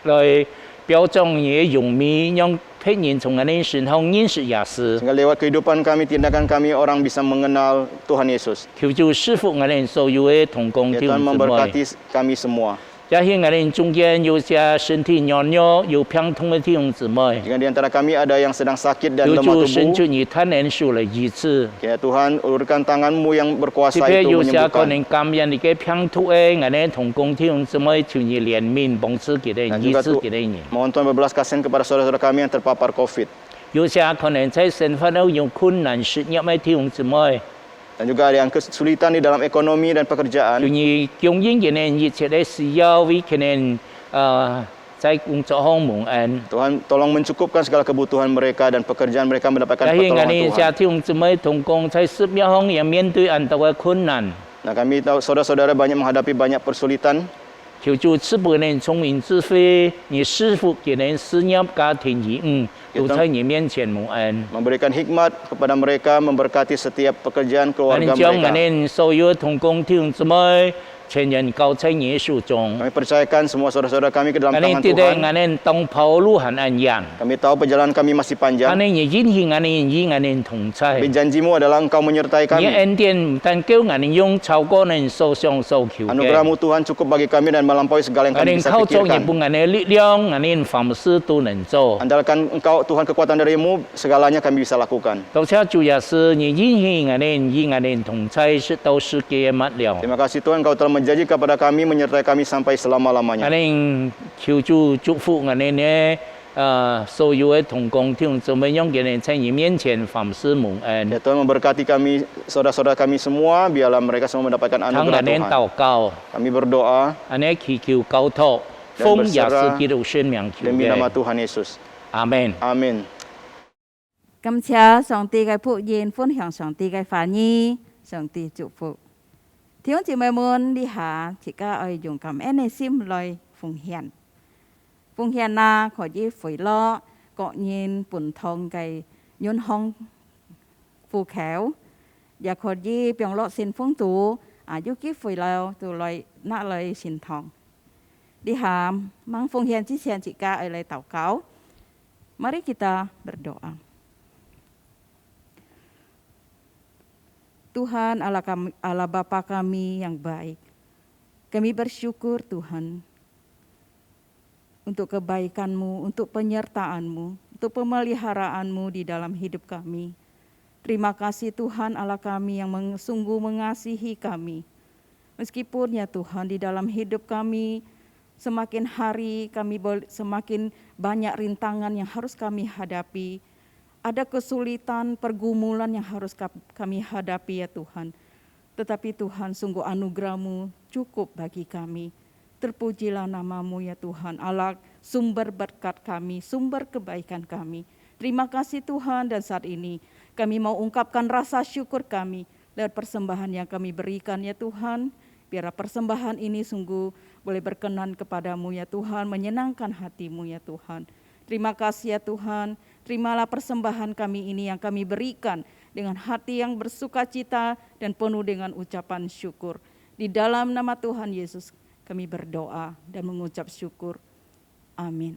來表彰嘢用面，讓別人從我哋身上認識耶穌。 Sehingga lewat kehidupan kami, tindakan kami, orang bisa mengenal Tuhan Yesus. 求主賜福我哋所有嘅同工 Ya, 弟 Tuhan 兄姊妹。 memberkati kami semua. 也係我哋中間有些身體軟弱、有病痛嘅弟兄姊妹， Jika di antara kami ada yang sedang sakit dan 求 lemah 主伸 tubuh, 出你他能手嚟醫治。 kiranya Tuhan ulurkan tangan-Mu yang 特 berkuasa 別 itu 有些可 menyembuhkan. 能感染你嘅病痛嘅，我哋同工弟兄姊妹求你憐憫幫助佢哋， Dan 醫 juga 治佢哋人。 mohon Tuhan berbelas kasihan kepada saudara-saudara kami yang terpapar COVID. 有些可能在生活上有困難失業嘅弟兄姊妹， Dan juga ada yang kesulitan di dalam ekonomi dan 求 pekerjaan. 你供應佢哋一切嘅需要，為佢哋在工作上蒙恩。 Tuhan tolong mencukupkan segala kebutuhan mereka dan pekerjaan mereka mendapatkan 但係我 pertolongan 哋 Tuhan. 些弟兄姊妹同工在事業上也面對很多嘅困難， Nah, kami tahu saudara-saudara banyak menghadapi banyak persulitan. 求主賜俾你聰明智慧，你師傅佢哋事業家庭義務都在你面前蒙恩。 Memberikan hikmat kepada mereka, memberkati setiap pekerjaan 我 keluarga 哋將我 mereka. 哋所有同工弟兄姊妹全人交在耶穌中。 Kami percayakan semua saudara-saudara kami ke 我 dalam 哋 tangan 對待 Tuhan. 我哋當跑路很安然， Kami tahu perjalanan kami masih 我 panjang. 哋也因為我哋與我哋同在。 Tapi janjimu adalah Engkau menyertai 你 kami. 恩典唔但叫我哋用超過我哋所想所求嘅， Anugerahmu Tuhan cukup bagi kami dan melampaui segala yang 我 kami 哋 bisa 靠着也 pikirkan. 幫我哋力量，我哋凡事都能做。 Andalkan Engkau Tuhan kekuatan darimu, segalanya kami bisa lakukan. 多謝主耶穌，你因為我哋與我哋同在，是到世界末了。 Terima kasih Tuhan Engkau telah menjanji kepada kami, menyertai kami sampai 我 selama-lamanya. 哋求主祝福我哋呢所有嘅同工弟兄姊妹，讓佢哋在你面前凡事蒙恩。 Ya Tuhan memberkati kami, saudara-saudara kami semua, biarlah mereka semua mendapatkan ทั้ง anugerah 我哋 Tuhan. 禱告， Kami berdoa 我哋祈求交託， Dan 奉耶穌 berserah 基督聖名求 demi nama 嘅， Tuhan Yesus. 阿門。 Amin. 感謝上帝嘅福音，分享上帝嘅話語，上帝祝福。弟兄姊妹們，呢下自家愛用感恩嘅心來奉獻。奉獻啦，可以回攞各人本堂嘅遠航富橋，也可以並落善風度，有機會了就來拿來善堂。呢下mang奉獻之前，自家愛來禱告。Mari kita berdoa. Tuhan Allah Bapa kami yang baik, kami bersyukur Tuhan untuk kebaikan-Mu, untuk penyertaan-Mu, untuk pemeliharaan-Mu di dalam hidup kami. Terima kasih Tuhan Allah kami yang sungguh mengasihi kami. Meskipun ya Tuhan di dalam hidup kami semakin hari kami semakin banyak rintangan yang harus kami hadapi. Ada kesulitan, pergumulan yang harus kami hadapi ya Tuhan. Tetapi Tuhan, sungguh anugerah-Mu cukup bagi kami. Terpujilah nama-Mu ya Tuhan, Allah sumber berkat kami, sumber kebaikan kami. Terima kasih Tuhan, dan saat ini kami mau ungkapkan rasa syukur kami lewat persembahan yang kami berikan ya Tuhan. Biar persembahan ini sungguh boleh berkenan kepadamu ya Tuhan, menyenangkan hatimu ya Tuhan. Terima kasih ya Tuhan, terimalah persembahan kami ini yang kami berikan dengan hati yang bersukacita dan penuh dengan ucapan syukur. Di dalam nama Tuhan Yesus kami berdoa dan mengucap syukur. Amin.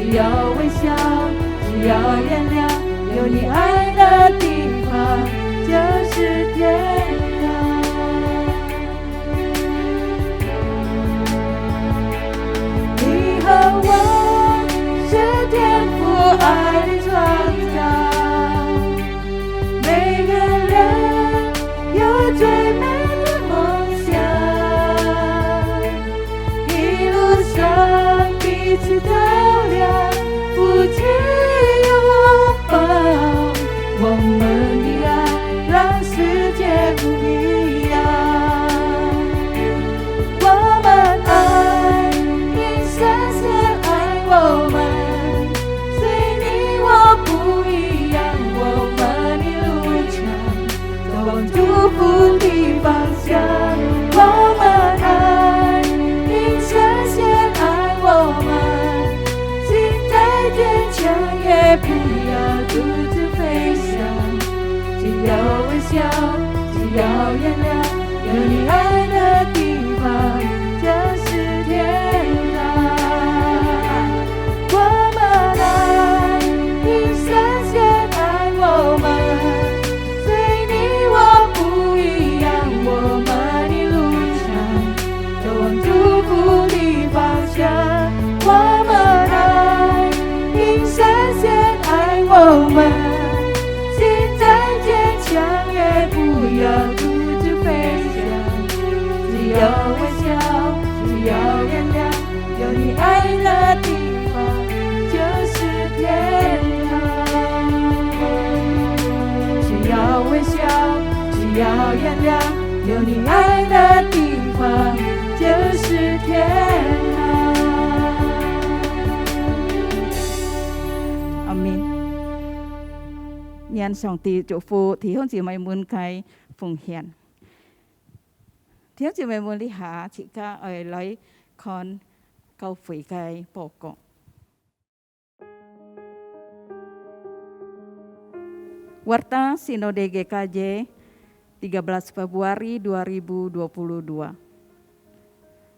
只要微笑，只要原谅，有你爱的地方就是天堂。你和我是天父爱的创造，每个人有最美的梦想，一路上彼此照亮，夫妻拥抱，我们的爱让世界不一样。我们爱，因深深爱我们，虽你我不一样，我们的路程走往祝福的方向。我们爱，因深深爱我们，心再坚强也不要独自飞翔。只要微笑，只要原谅，有你爱的地方就是天堂。我们爱，因深深爱我们，虽你我不一样，我们的路程走往祝福的方向。我们爱，因深深爱我们，心再坚强也不要独自飞翔。只要微笑，只要原谅，有你爱的地方就是天堂。只要微笑，只要原谅，有你爱的地方就是天堂。阿們。願上帝祝福弟兄姊妹們嘅奉獻。弟兄姊妹們呢下，自家來看教會嘅報告。Warta Sinode GKJ 13 Februari 2022.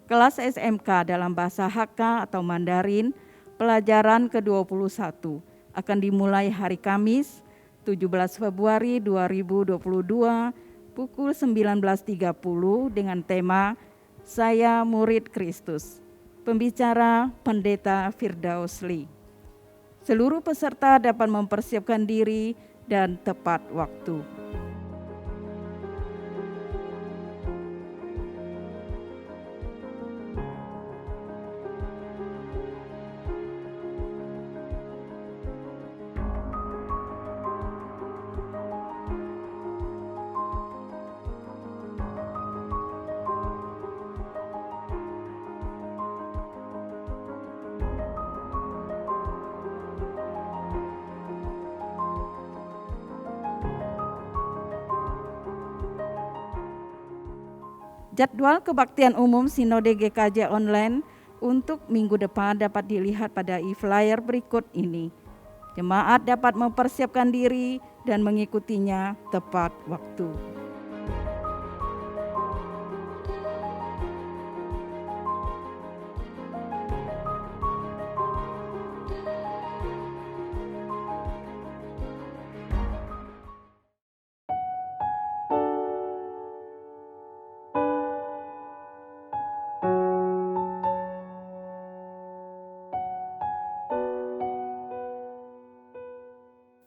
Kelas SMK dalam bahasa Hakka atau Mandarin, pelajaran ke-21 akan dimulai hari Kamis 17 Februari 2022 pukul 19.30 dengan tema Saya Murid Kristus. Pembicara Pendeta Firdaus Lee. Seluruh peserta dapat mempersiapkan diri dan tepat waktu. Jadwal kebaktian umum Sinode GKJ online untuk minggu depan dapat dilihat pada e-flyer berikut ini. Jemaat dapat mempersiapkan diri dan mengikutinya tepat waktu.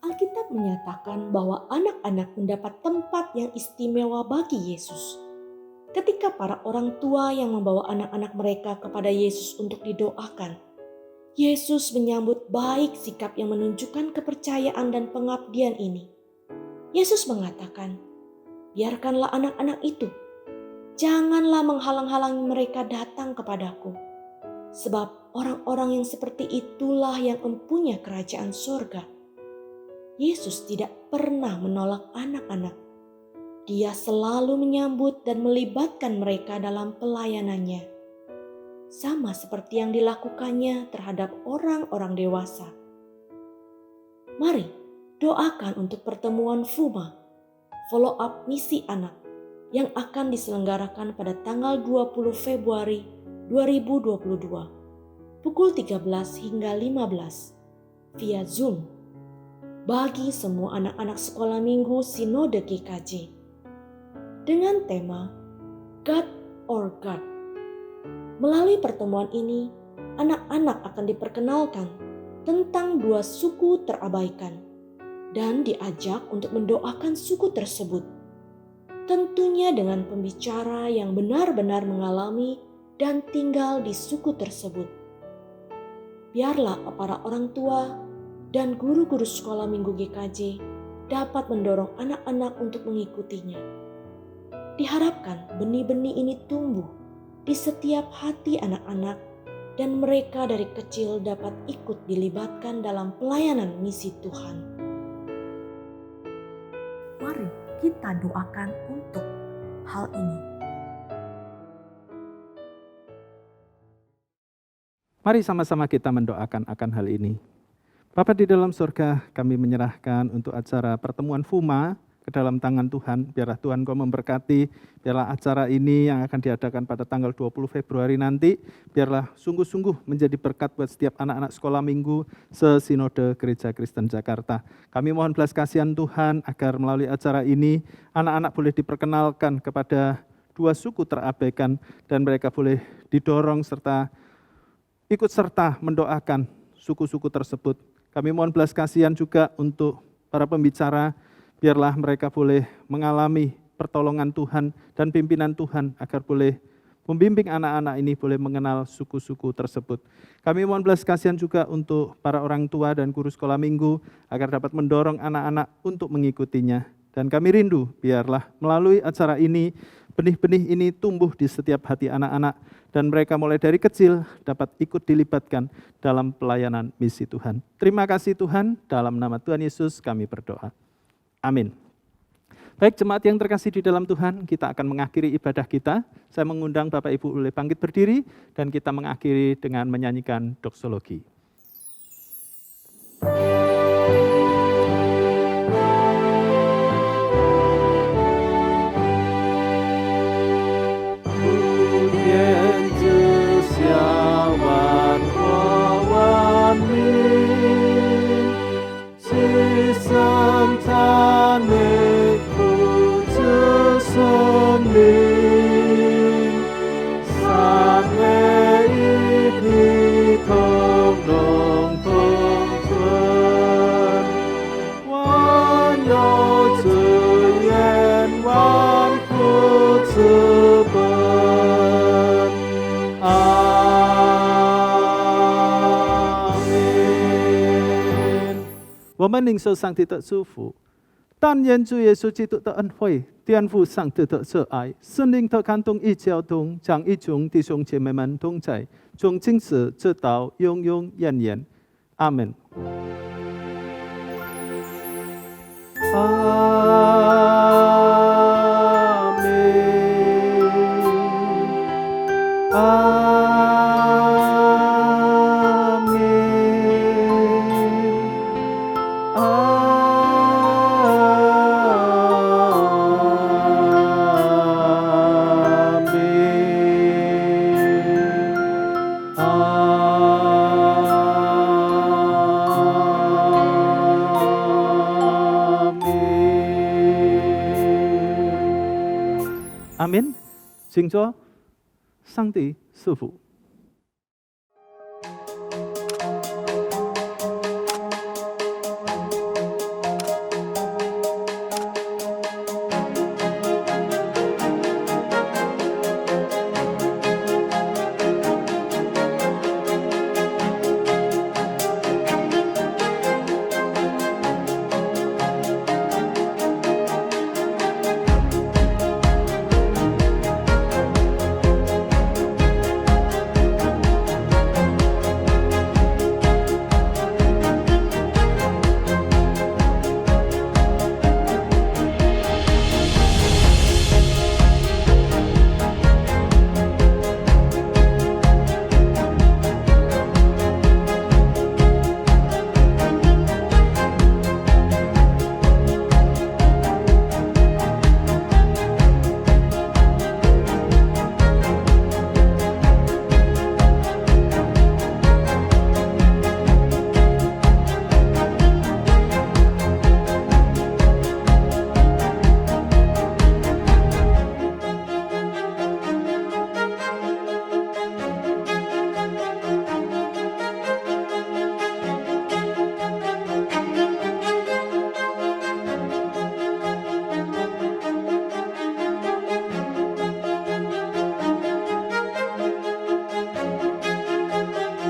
Alkitab menyatakan bahwa anak-anak mendapat tempat yang istimewa bagi Yesus. Ketika para orang tua yang membawa anak-anak mereka kepada Yesus untuk didoakan, Yesus menyambut baik sikap yang menunjukkan kepercayaan dan pengabdian ini. Yesus mengatakan, "Biarkanlah anak-anak itu, janganlah menghalang-halangi mereka datang kepadaku, sebab orang-orang yang seperti itulah yang empunya kerajaan surga." Yesus tidak pernah menolak anak-anak. Dia selalu menyambut dan melibatkan mereka dalam pelayanannya, sama seperti yang dilakukannya terhadap orang-orang dewasa. Mari doakan untuk pertemuan FUMA, follow up misi anak, yang akan diselenggarakan pada tanggal 20 Februari 2022. pukul 13 hingga 15 via Zoom bagi semua anak-anak sekolah minggu Sinode GKJ dengan tema God or God. Melalui pertemuan ini, anak-anak akan diperkenalkan tentang dua suku terabaikan dan diajak untuk mendoakan suku tersebut. Tentunya dengan pembicara yang benar-benar mengalami dan tinggal di suku tersebut. Biarlah para orang tua dan guru-guru sekolah minggu GKJ dapat mendorong anak-anak untuk mengikutinya. Diharapkan benih-benih ini tumbuh di setiap hati anak-anak dan mereka dari kecil dapat ikut dilibatkan dalam pelayanan misi Tuhan. Mari kita doakan untuk hal ini. Mari sama-sama kita mendoakan akan hal ini. Bapa di dalam surga, kami menyerahkan untuk acara pertemuan FUMA ke dalam tangan Tuhan. Biarlah Tuhan Kau memberkati, biarlah acara ini yang akan diadakan pada tanggal 20 Februari nanti, biarlah sungguh-sungguh menjadi berkat buat setiap anak-anak sekolah minggu se-Sinode Gereja Kristen Jakarta. Kami mohon belas kasihan Tuhan agar melalui acara ini, anak-anak boleh diperkenalkan kepada dua suku terabaikan dan mereka boleh didorong serta ikut serta mendoakan suku-suku tersebut. Kami mohon belas kasihan juga untuk para pembicara, biarlah mereka boleh mengalami pertolongan Tuhan dan pimpinan Tuhan agar boleh membimbing anak-anak ini boleh mengenal suku-suku tersebut. Kami mohon belas kasihan juga untuk para orang tua dan guru sekolah minggu agar dapat mendorong anak-anak untuk mengikutinya. Dan kami rindu biarlah melalui acara ini, benih-benih ini tumbuh di setiap hati anak-anak dan mereka mulai dari kecil dapat ikut dilibatkan dalam pelayanan misi Tuhan. Terima kasih Tuhan, dalam nama Tuhan Yesus kami berdoa. Amin. Baik jemaat yang terkasih di dalam Tuhan, kita akan mengakhiri ibadah kita. Saya mengundang Bapak Ibu boleh bangkit berdiri dan kita mengakhiri dengan menyanyikan doksologi.我们领受上帝的祝福，但愿主耶稣基督的恩惠、天父上帝的慈爱、圣灵的感动与交通，将一众弟兄姐妹们同在，从今时直到永永远远。阿门。阿门。阿门。请坐，上帝赐福。